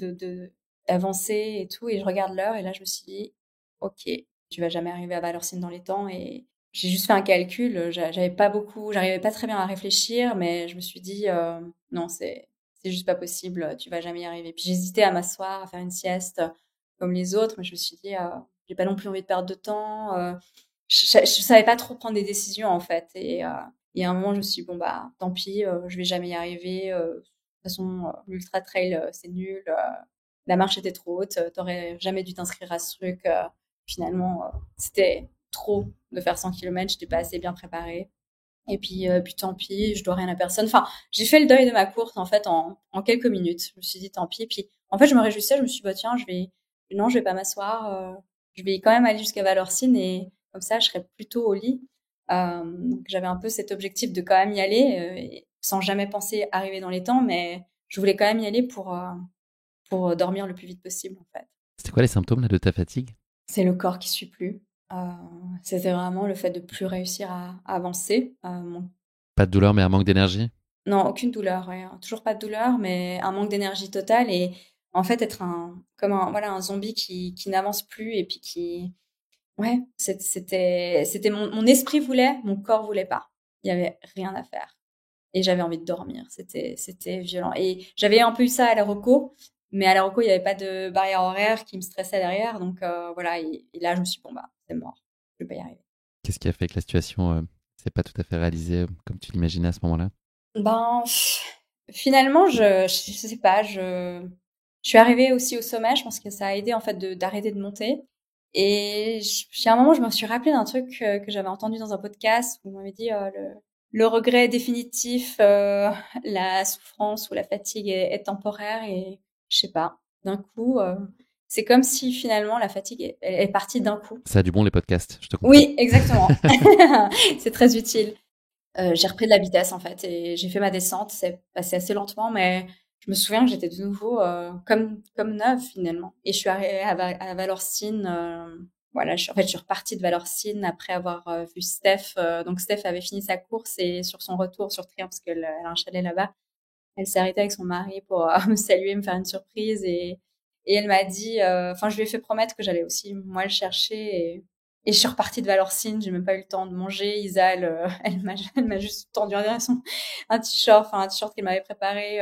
d'avancer et tout, et je regarde l'heure, et là, je me suis dit, ok, tu vas jamais arriver à Valorcine dans les temps, et j'ai juste fait un calcul, j'arrivais pas très bien à réfléchir, mais je me suis dit, non, c'est juste pas possible, tu vas jamais y arriver. Puis j'hésitais à m'asseoir, à faire une sieste comme les autres, mais je me suis dit, j'ai pas non plus envie de perdre de temps, je savais pas trop prendre des décisions, en fait, et à un moment, je me suis dit, bon, bah, tant pis, je vais jamais y arriver, de toute façon, l'ultra trail, c'est nul. La marche était trop haute. T'aurais jamais dû t'inscrire à ce truc. Finalement, c'était trop de faire 100 kilomètres. J'étais pas assez bien préparée. Et puis tant pis, je dois rien à personne. Enfin, j'ai fait le deuil de ma course en fait en quelques minutes. Je me suis dit tant pis. Puis en fait, je me réjouissais. Je me suis dit bah tiens, non, je vais pas m'asseoir. Je vais quand même aller jusqu'à Valorcine et comme ça, je serai plutôt au lit. Donc j'avais un peu cet objectif de quand même y aller, sans jamais penser arriver dans les temps, mais je voulais quand même y aller pour dormir le plus vite possible en fait. C'était quoi les symptômes là, de ta fatigue? C'est le corps qui suit plus. Euh, C'était vraiment le fait de plus réussir à avancer. Pas de douleur, mais un manque d'énergie? Non, aucune douleur, ouais, hein. Toujours pas de douleur, mais un manque d'énergie totale et en fait être comme un zombie qui n'avance plus et puis ouais, c'était mon esprit voulait, mon corps voulait pas. Il y avait rien à faire et j'avais envie de dormir. C'était violent et j'avais un peu eu ça à la reco, mais à la reco il y avait pas de barrière horaire qui me stressait derrière, donc voilà et là je me suis dit, bon bah c'est mort, je vais pas y arriver. Qu'est-ce qui a fait que la situation s'est pas tout à fait réalisée comme tu l'imaginais à ce moment-là? Ben, finalement, je sais pas, je suis arrivée aussi au sommet. Je pense que ça a aidé en fait d'arrêter de monter. Et à un moment, je me suis rappelé d'un truc que j'avais entendu dans un podcast où on m'avait dit le regret est définitif, la souffrance ou la fatigue est temporaire. Et je sais pas, d'un coup, c'est comme si finalement la fatigue est partie d'un coup. Ça a du bon les podcasts, je te comprends. Oui, exactement. C'est très utile. J'ai repris de la vitesse en fait et j'ai fait ma descente. C'est passé assez lentement, mais je me souviens que j'étais de nouveau comme neuve finalement. Et je suis arrivée à Valorcine. Voilà, en fait, je suis repartie de Valorcine après avoir vu Steph. Donc Steph avait fini sa course et sur son retour sur Trier, parce elle a un chalet là-bas, elle s'est arrêtée avec son mari pour me saluer, me faire une surprise et elle m'a dit, enfin, je lui ai fait promettre que j'allais aussi moi le chercher et je suis repartie de Valorcine. J'ai même pas eu le temps de manger. Isa, elle m'a juste tendu un t-shirt, enfin un t-shirt qu'elle m'avait préparé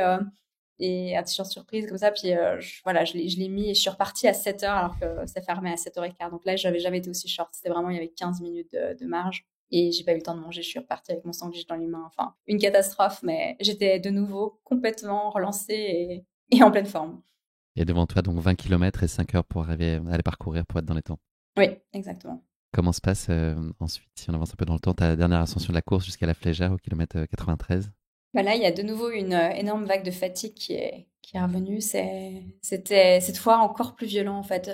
et un t-shirt surprise comme ça. Puis voilà, je l'ai mis et je suis repartie à 7h alors que ça fermait à 7h15. Donc là, j'avais jamais été aussi short. C'était vraiment, il y avait 15 minutes de marge. Et j'ai pas eu le temps de manger, je suis repartie avec mon sandwich dans les mains. Enfin, une catastrophe, mais j'étais de nouveau complètement relancée et en pleine forme. Et devant toi, donc 20 km et 5 heures pour arriver à les parcourir pour être dans les temps. Oui, exactement. Comment se passe ensuite, si on avance un peu dans le temps, ta dernière ascension de la course jusqu'à la Flégère au kilomètre 93? Bah là, il y a de nouveau une énorme vague de fatigue qui est revenue. C'était cette fois encore plus violent en fait.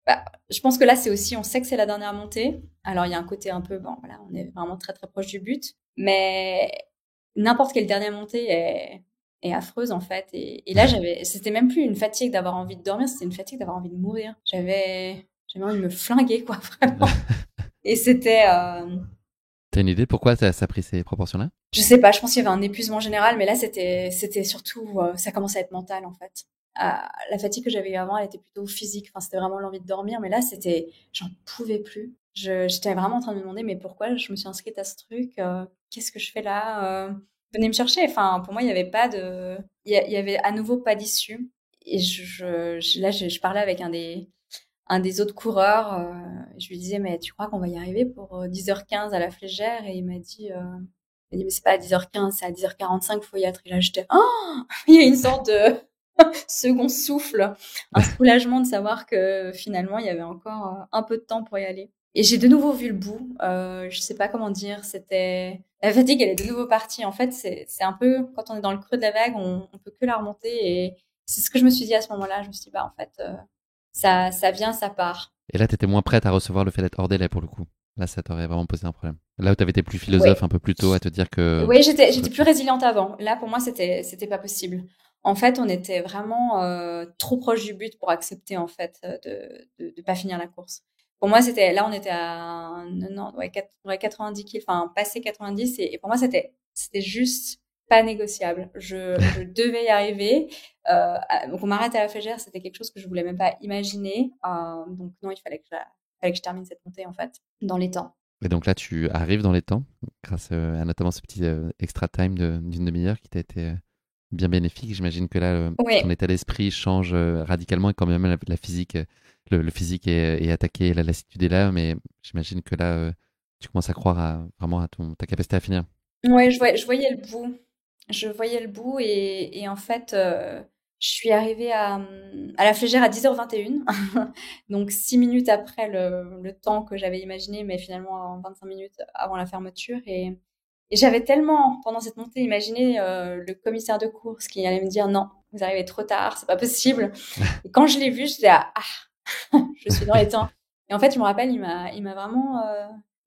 Bah, je pense que là, c'est aussi, on sait que c'est la dernière montée. Alors, il y a un côté un peu, bon, voilà, on est vraiment très très proche du but. Mais n'importe quelle dernière montée est affreuse en fait. Et là, c'était même plus une fatigue d'avoir envie de dormir, c'était une fatigue d'avoir envie de mourir. J'avais envie de me flinguer quoi, vraiment. Et T'as une idée pourquoi ça a pris ces proportions-là? je sais pas, je pense qu'il y avait un épuisement général, mais là, c'était surtout, ça commençait à être mental, en fait. La fatigue que j'avais eu avant, elle était plutôt physique. Enfin, c'était vraiment l'envie de dormir, mais là, j'en pouvais plus. J'étais vraiment en train de me demander, mais pourquoi je me suis inscrite à ce truc? Qu'est-ce que je fais là? Venez me chercher. Enfin, pour moi, il y avait pas de, il y avait à nouveau pas d'issue. Et là, je parlais avec un des autres coureurs. Je lui disais, mais tu crois qu'on va y arriver pour 10h15 à la Flégère? Et il m'a dit, mais c'est pas à 10h15, c'est à 10h45 qu'il faut y être. Et là, j'étais, oh, il y a une sorte de second souffle, un soulagement de savoir que finalement, il y avait encore un peu de temps pour y aller. Et j'ai de nouveau vu le bout. Je sais pas comment dire. La fatigue, elle est de nouveau partie. En fait, c'est un peu quand on est dans le creux de la vague, on peut que la remonter. Et c'est ce que je me suis dit à ce moment-là. Je me suis dit, bah en fait, ça vient, ça part. Et là, t'étais moins prête à recevoir le fait d'être hors délai pour le coup. Là, ça t'aurait vraiment posé un problème. Là où t'avais été plus Oui, philosophe un peu plus tôt à te dire que... oui, j'étais plus résiliente avant. Là, pour moi, c'était pas possible. En fait, on était vraiment trop proche du but pour accepter en fait de pas finir la course. Pour moi, on était à 90, ouais, 90 kills, enfin passé 90 et pour moi, c'était juste pas négociable. Je devais y arriver. Donc on m'arrête à la Flégère, c'était quelque chose que je voulais même pas imaginer. Donc non, il fallait que je termine cette montée en fait dans les temps. Et donc là, tu arrives dans les temps, grâce à notamment ce petit extra time d'une demi-heure qui t'a été bien bénéfique. J'imagine que là, ton Oui. état d'esprit change radicalement et quand même la physique, le physique est attaqué, la lassitude est là, mais j'imagine que là, tu commences à croire vraiment à ta capacité à finir. Ouais, je voyais le bout. Je voyais le bout et en fait, je suis arrivée à la Flégère à 10h21. Donc 6 minutes après le temps que j'avais imaginé, mais finalement en 25 minutes avant la fermeture. Et j'avais tellement, pendant cette montée, imaginé le commissaire de course qui allait me dire non, vous arrivez trop tard, c'est pas possible. Et quand je l'ai vu, j'étais là, je suis dans les temps. Et en fait, je me rappelle, il m'a vraiment,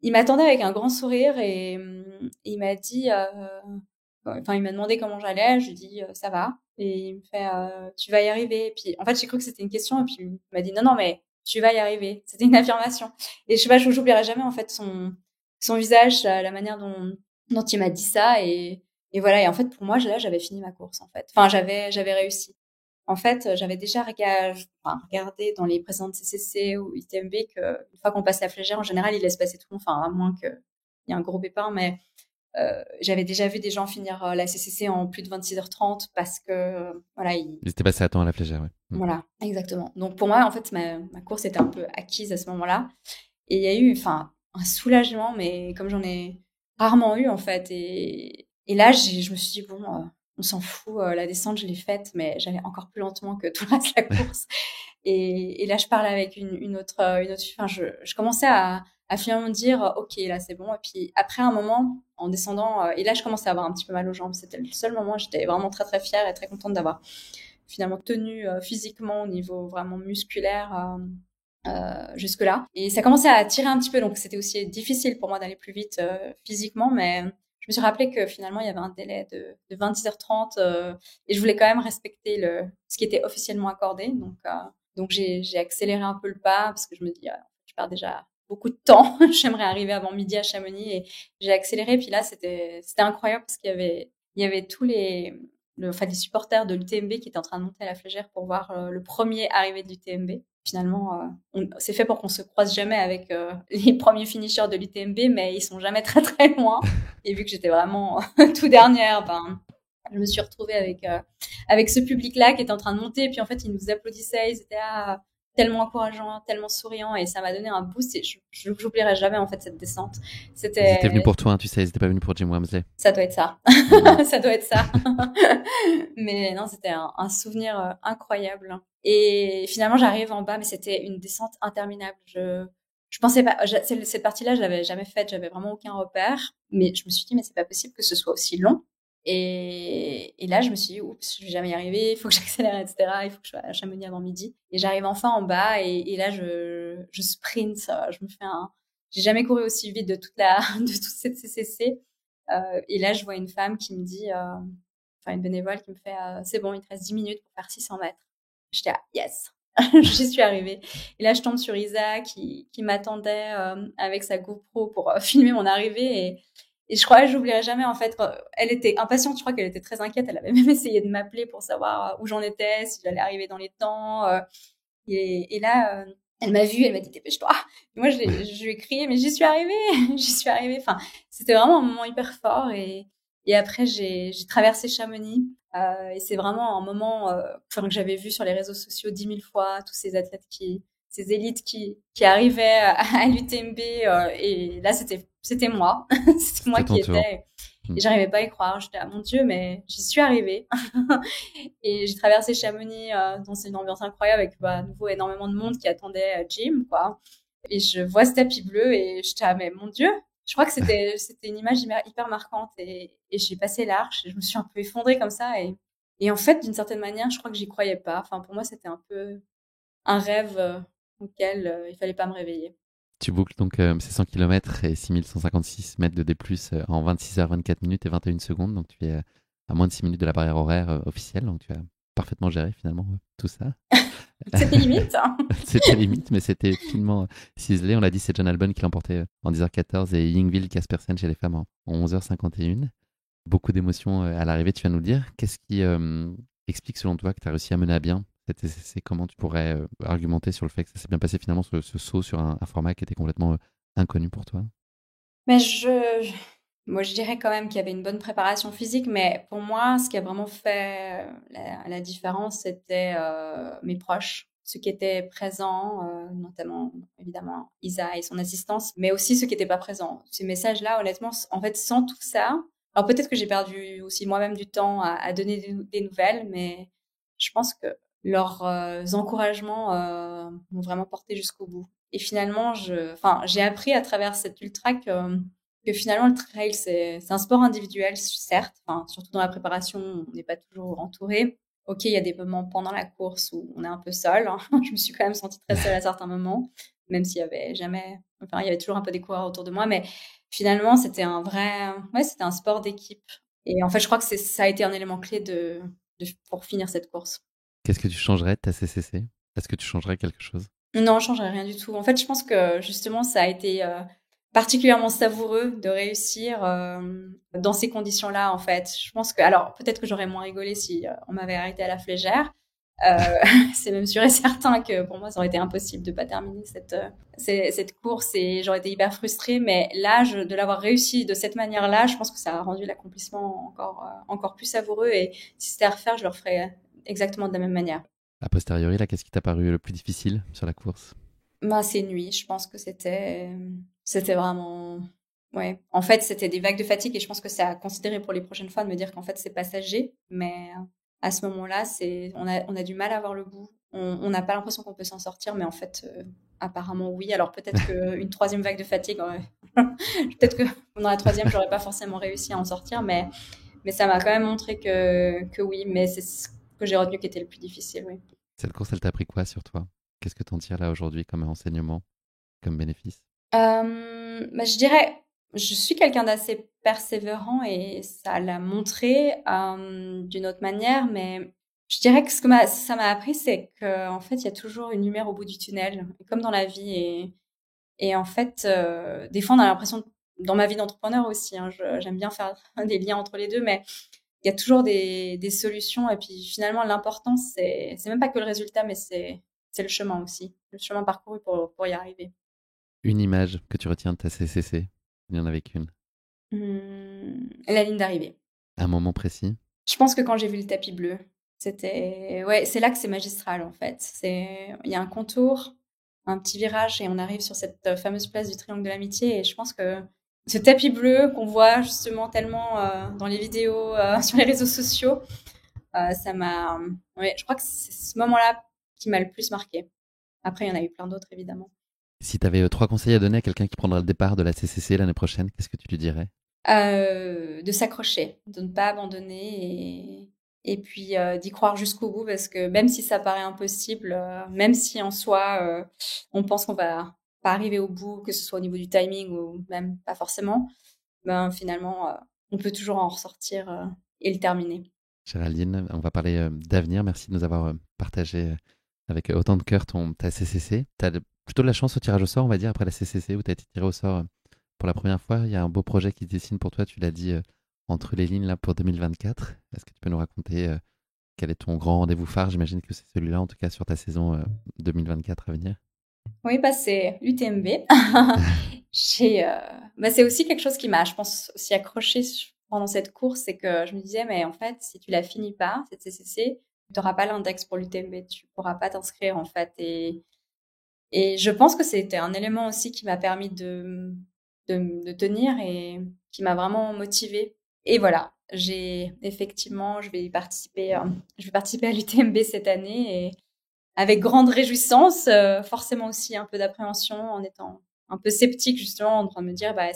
il m'attendait avec un grand sourire et il m'a dit, enfin, il m'a demandé comment j'allais. Je lui ai dit, ça va. Et il me fait, tu vas y arriver. Et puis, en fait, j'ai cru que c'était une question. Et puis, il m'a dit, non, non, mais tu vas y arriver. C'était une affirmation. Et je sais pas, j'oublierai jamais, en fait, son visage, la manière dont il m'a dit ça. Et voilà. Et en fait, pour moi, là, j'avais fini ma course, en fait. Enfin, j'avais réussi. En fait, j'avais déjà regardé dans les précédentes CCC ou ITMB qu'une fois qu'on passe la flégère, en général, ils laissent passer tout le monde, enfin, à moins qu'il y ait un gros pépin, mais j'avais déjà vu des gens finir la CCC en plus de 26h30 parce que, voilà, Ils étaient passés à temps à la flégère, ouais. voilà, exactement. Donc pour moi, en fait, ma course était un peu acquise à ce moment-là. Et il y a eu, enfin, un soulagement, mais comme j'en ai rarement eu, en fait. Et là, je me suis dit, bon, on s'en fout, la descente, je l'ai faite, mais j'allais encore plus lentement que tout le reste de la course. Et là, je parlais avec une autre, enfin, je commençais à finalement me dire, ok, là, c'est bon. Et puis après un moment, en descendant, et là, je commençais à avoir un petit peu mal aux jambes. C'était le seul moment où j'étais vraiment très, très fière et très contente d'avoir finalement tenu physiquement au niveau vraiment musculaire jusque-là. Et ça commençait à tirer un petit peu, donc c'était aussi difficile pour moi d'aller plus vite physiquement, mais je me suis rappelé que finalement il y avait un délai de 26h30 et je voulais quand même respecter ce qui était officiellement accordé. Donc j'ai accéléré un peu le pas parce que je me dis, je perds déjà beaucoup de temps. J'aimerais arriver avant midi à Chamonix et j'ai accéléré. Puis là, c'était incroyable parce il y avait tous enfin, les supporters de l'UTMB qui étaient en train de monter à la flégère pour voir le premier arrivé de l'UTMB. Finalement, c'est fait pour qu'on se croise jamais avec les premiers finishers de l'UTMB, mais ils sont jamais très très loin. Et vu que j'étais vraiment tout dernière, ben, je me suis retrouvée avec ce public-là qui était en train de monter. Et puis en fait, ils nous applaudissaient, ils étaient tellement encourageants, tellement souriants, et ça m'a donné un boost. Et je n'oublierai jamais en fait cette descente. Ils étaient venus C'était pour toi, hein, tu sais, ils étaient pas venus pour Jim Wamsley. Ça doit être ça. Mm. Ça doit être ça. Mais non, c'était un souvenir incroyable. Et finalement, j'arrive en bas, mais c'était une descente interminable. Je pensais pas, cette partie-là, je l'avais jamais faite, j'avais vraiment aucun repère. Mais je me suis dit, mais c'est pas possible que ce soit aussi long. Et là, je me suis dit, oups, je vais jamais y arriver, il faut que j'accélère, etc. Il faut que je sois à Chamonix avant midi. Et j'arrive enfin en bas, et là, je sprint, je me fais j'ai jamais couru aussi vite de toute cette CCC. Et là, je vois une femme qui me dit, enfin une bénévole qui me fait, c'est bon, il te reste 10 minutes pour faire 600 mètres. J'étais là, yes, j'y suis arrivée. Et là, je tombe sur Isa qui m'attendait avec sa GoPro pour filmer mon arrivée. Et je crois que j'oublierai jamais, en fait, elle était impatiente, je crois qu'elle était très inquiète. Elle avait même essayé de m'appeler pour savoir où j'en étais, si j'allais arriver dans les temps. Et là, elle m'a vue, elle m'a dit dépêche-toi. Et moi, je lui ai crié, mais j'y suis arrivée, j'y suis arrivée. Enfin, c'était vraiment un moment hyper fort. Et après, j'ai traversé Chamonix. Et c'est vraiment un moment que j'avais vu sur les réseaux sociaux 10 000 fois, tous ces athlètes ces élites qui arrivaient à l'UTMB. Et là, c'était moi. C'était moi C'était ton qui tour. étais. Mm. Et j'arrivais pas à y croire. J'étais, mon Dieu, mais j'y suis arrivée. Et j'ai traversé Chamonix dans une ambiance incroyable avec à nouveau énormément de monde qui attendait Jim, quoi. Et je vois ce tapis bleu et j'étais, mais mon Dieu, je crois que c'était une image hyper marquante et j'ai passé l'arche et je me suis un peu effondrée comme ça et en fait, d'une certaine manière, je crois que j'y croyais pas. Enfin, pour moi, c'était un peu un rêve auquel il fallait pas me réveiller. Tu boucles donc ces 100 km et 6156 mètres de D+, en 26h, 24 minutes et 21 secondes. Donc tu es à moins de 6 minutes de la barrière horaire officielle. Donc tu as parfaitement géré finalement tout ça. C'était limite, hein. C'était limite, mais c'était finement ciselé. On l'a dit, c'est John Albon qui l'emportait en 10h14 et Yingvild Caspersen chez les femmes en 11h51. Beaucoup d'émotions à l'arrivée, tu vas nous le dire. Qu'est-ce qui explique selon toi que tu as réussi à mener à bien cet essai? Comment tu pourrais argumenter sur le fait que ça s'est bien passé finalement, ce saut sur un format qui était complètement inconnu pour toi? Mais moi, je dirais quand même qu'il y avait une bonne préparation physique, mais pour moi, ce qui a vraiment fait la différence, c'était mes proches, ceux qui étaient présents, notamment évidemment Isa et son assistance, mais aussi ceux qui n'étaient pas présents. Ces messages-là, honnêtement, en fait, sans tout ça, alors peut-être que j'ai perdu aussi moi-même du temps à donner des nouvelles, mais je pense que leurs encouragements m'ont vraiment porté jusqu'au bout. Et finalement, enfin, j'ai appris à travers cet ultra que que finalement le trail c'est un sport individuel certes, enfin surtout dans la préparation, on n'est pas toujours entouré. Ok, il y a des moments pendant la course où on est un peu seul. Hein. Je me suis quand même sentie très seule à certains moments, même s'il y avait jamais, enfin il y avait toujours un peu des coureurs autour de moi, mais finalement c'était c'était un sport d'équipe. Et en fait, je crois que ça a été un élément clé pour finir cette course. Qu'est-ce que tu changerais de ta CCC? Est-ce que tu changerais quelque chose? Non, je changerais rien du tout. En fait, je pense que justement, ça a été particulièrement savoureux de réussir dans ces conditions-là, en fait. Je pense que, alors, peut-être que j'aurais moins rigolé si on m'avait arrêté à la flégère. Euh, c'est même sûr et certain que pour moi, ça aurait été impossible de pas terminer cette course et j'aurais été hyper frustrée. Mais là, de l'avoir réussi de cette manière-là, je pense que ça a rendu l'accomplissement encore plus savoureux. Et si c'était à refaire, je le referais exactement de la même manière. A posteriori, là, qu'est-ce qui t'a paru le plus difficile sur la course? Bah, ces nuits, je pense que c'était vraiment, ouais. En fait, c'était des vagues de fatigue et je pense que c'est à considérer pour les prochaines fois de me dire qu'en fait, c'est passager. Mais à ce moment-là, on a du mal à voir le bout. On n'a pas l'impression qu'on peut s'en sortir, mais en fait, apparemment, oui. Alors peut-être qu'une troisième vague de fatigue, peut-être que pendant la troisième, j'aurais pas forcément réussi à en sortir, mais ça m'a quand même montré que oui. Mais c'est ce que j'ai retenu qui était le plus difficile, oui. Cette course, elle t'a appris quoi sur toi? Qu'est-ce que t'en tires là aujourd'hui comme enseignement, comme bénéfice? Bah, je dirais, je suis quelqu'un d'assez persévérant et ça l'a montré d'une autre manière, mais je dirais que ça m'a appris, c'est qu'en fait, il y a toujours une lumière au bout du tunnel, comme dans la vie. Et en fait, des fois, on a l'impression, dans ma vie d'entrepreneur aussi, hein, j'aime bien faire des liens entre les deux, mais il y a toujours des solutions. Et puis finalement, l'important, c'est même pas que le résultat, mais c'est le chemin aussi, le chemin parcouru pour y arriver. Une image que tu retiens de ta CCC? Il y en avait qu'une. La ligne d'arrivée. Un moment précis? Je pense que quand j'ai vu le tapis bleu, ouais, c'est là que c'est magistral en fait. Il y a un contour, un petit virage et on arrive sur cette fameuse place du triangle de l'amitié et je pense que ce tapis bleu qu'on voit justement tellement dans les vidéos, sur les réseaux sociaux, ouais, je crois que c'est ce moment-là qui m'a le plus marqué. Après, il y en a eu plein d'autres évidemment. Si tu avais 3 conseils à donner à quelqu'un qui prendra le départ de la CCC l'année prochaine, qu'est-ce que tu lui dirais? De s'accrocher, de ne pas abandonner et puis d'y croire jusqu'au bout parce que même si ça paraît impossible, même si en soi on pense qu'on va pas arriver au bout, que ce soit au niveau du timing ou même pas forcément, ben finalement on peut toujours en ressortir et le terminer. Géraldine, on va parler d'avenir. Merci de nous avoir partagé avec autant de cœur ta CCC. Tu as plutôt de la chance au tirage au sort, on va dire, après la CCC, où tu as été tiré au sort pour la première fois. Il y a un beau projet qui se dessine pour toi, tu l'as dit entre les lignes là pour 2024. Est-ce que tu peux nous raconter quel est ton grand rendez-vous phare? J'imagine que c'est celui-là, en tout cas sur ta saison 2024 à venir. Oui, bah c'est l'UTMB. Bah, c'est aussi quelque chose qui m'a, je pense, aussi accroché pendant cette course, c'est que je me disais, mais en fait, si tu la finis pas, cette CCC, tu n'auras pas l'index pour l'UTMB, tu pourras pas t'inscrire, en fait. Et je pense que c'était un élément aussi qui m'a permis de tenir et qui m'a vraiment motivée. Et voilà, effectivement, je vais participer à l'UTMB cette année et avec grande réjouissance, forcément aussi un peu d'appréhension en étant un peu sceptique justement, en train de me dire, bah,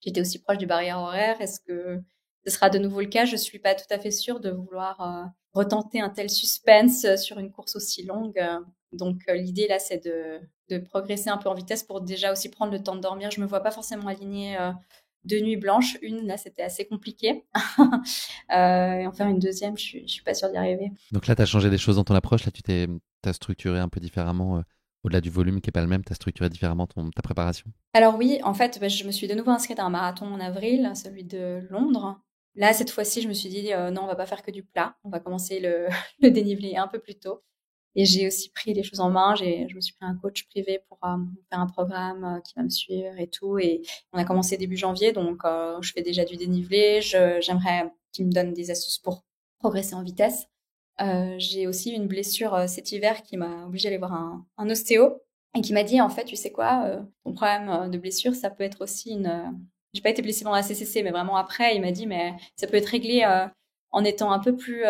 j'étais aussi proche du barrière horaire, est-ce que ce sera de nouveau le cas? Je suis pas tout à fait sûre de vouloir retenter un tel suspense sur une course aussi longue. Donc l'idée là, c'est de progresser un peu en vitesse pour déjà aussi prendre le temps de dormir. Je me vois pas forcément aligner 2 nuits blanches. Une, là, c'était assez compliqué. Et en faire une deuxième, je suis pas sûre d'y arriver. Donc là, tu as changé des choses dans ton approche. Là, t'as structuré un peu différemment, au-delà du volume qui est pas le même, tu as structuré différemment ta préparation. Alors oui, en fait, bah, je me suis de nouveau inscrite à un marathon en avril, celui de Londres. Là, cette fois-ci, je me suis dit, non, on va pas faire que du plat. On va commencer le dénivelé un peu plus tôt. Et j'ai aussi pris les choses en main. Je me suis pris un coach privé pour faire un programme qui va me suivre et tout. Et on a commencé début janvier, donc je fais déjà du dénivelé. J'aimerais qu'il me donne des astuces pour progresser en vitesse. J'ai aussi eu une blessure cet hiver qui m'a obligée d'aller voir un ostéo et qui m'a dit, en fait, tu sais quoi, ton problème de blessure, ça peut être aussi j'ai pas été blessée pendant la CCC, mais vraiment après, il m'a dit, mais ça peut être réglé en étant un peu plus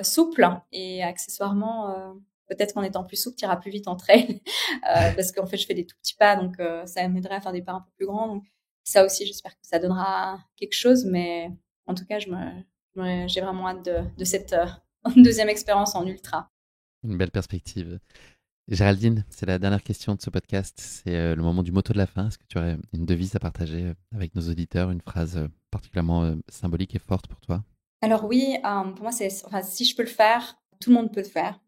souple et accessoirement, peut-être qu'en étant plus souple, tu iras plus vite en trail parce qu'en fait, je fais des tout petits pas, donc ça m'aiderait à faire des pas un peu plus grands. Donc, ça aussi, j'espère que ça donnera quelque chose. Mais en tout cas, j'ai vraiment hâte de cette deuxième expérience en ultra. Une belle perspective. Géraldine, c'est la dernière question de ce podcast. C'est le moment du motto de la fin. Est-ce que tu aurais une devise à partager avec nos auditeurs, une phrase particulièrement symbolique et forte pour toi? Alors oui, pour moi, si je peux le faire, tout le monde peut le faire.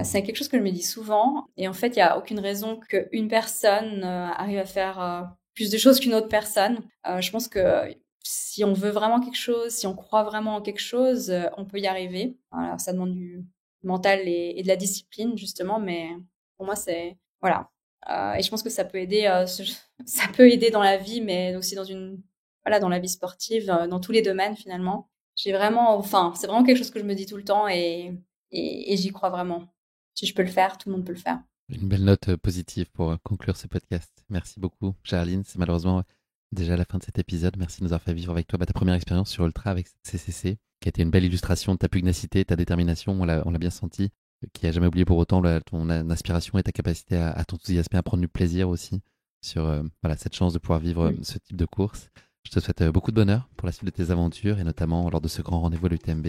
C'est quelque chose que je me dis souvent. Et en fait, il n'y a aucune raison qu'une personne arrive à faire plus de choses qu'une autre personne. Je pense que si on veut vraiment quelque chose, si on croit vraiment en quelque chose, on peut y arriver. Alors, ça demande du mental et de la discipline, justement. Mais pour moi, c'est... Voilà. Et je pense que ça peut aider, ça peut aider dans la vie, mais aussi dans la vie sportive, dans tous les domaines, finalement. C'est vraiment quelque chose que je me dis tout le temps et j'y crois vraiment. Si je peux le faire, tout le monde peut le faire. Une belle note positive pour conclure ce podcast. Merci beaucoup, Géraldine. C'est malheureusement déjà la fin de cet épisode. Merci de nous avoir fait vivre avec toi ta première expérience sur Ultra avec CCC, qui a été une belle illustration de ta pugnacité, ta détermination. On l'a bien senti. Qui a jamais oublié pour autant ton inspiration et ta capacité à t'enthousiasmer, à prendre du plaisir aussi sur cette chance de pouvoir vivre ce type de course. Je te souhaite beaucoup de bonheur pour la suite de tes aventures et notamment lors de ce grand rendez-vous à l'UTMB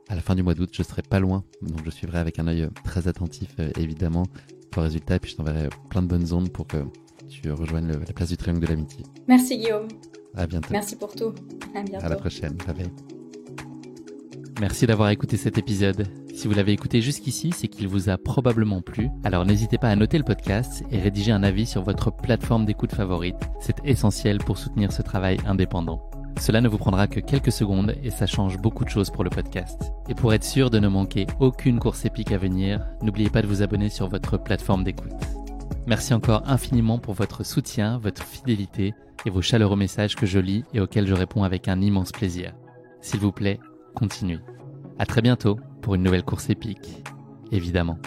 à la fin du mois d'août. Je serai pas loin, donc je suivrai avec un œil très attentif évidemment ton résultat et puis je t'enverrai plein de bonnes ondes pour que tu rejoignes la place du Triangle de l'Amitié. Merci Guillaume. À bientôt. Merci pour tout. À bientôt. À la prochaine. Bye bye. Merci d'avoir écouté cet épisode. Si vous l'avez écouté jusqu'ici, c'est qu'il vous a probablement plu. Alors n'hésitez pas à noter le podcast et rédiger un avis sur votre plateforme d'écoute favorite. C'est essentiel pour soutenir ce travail indépendant. Cela ne vous prendra que quelques secondes et ça change beaucoup de choses pour le podcast. Et pour être sûr de ne manquer aucune course épique à venir, n'oubliez pas de vous abonner sur votre plateforme d'écoute. Merci encore infiniment pour votre soutien, votre fidélité et vos chaleureux messages que je lis et auxquels je réponds avec un immense plaisir. S'il vous plaît, continuez. À très bientôt pour une nouvelle course épique, évidemment.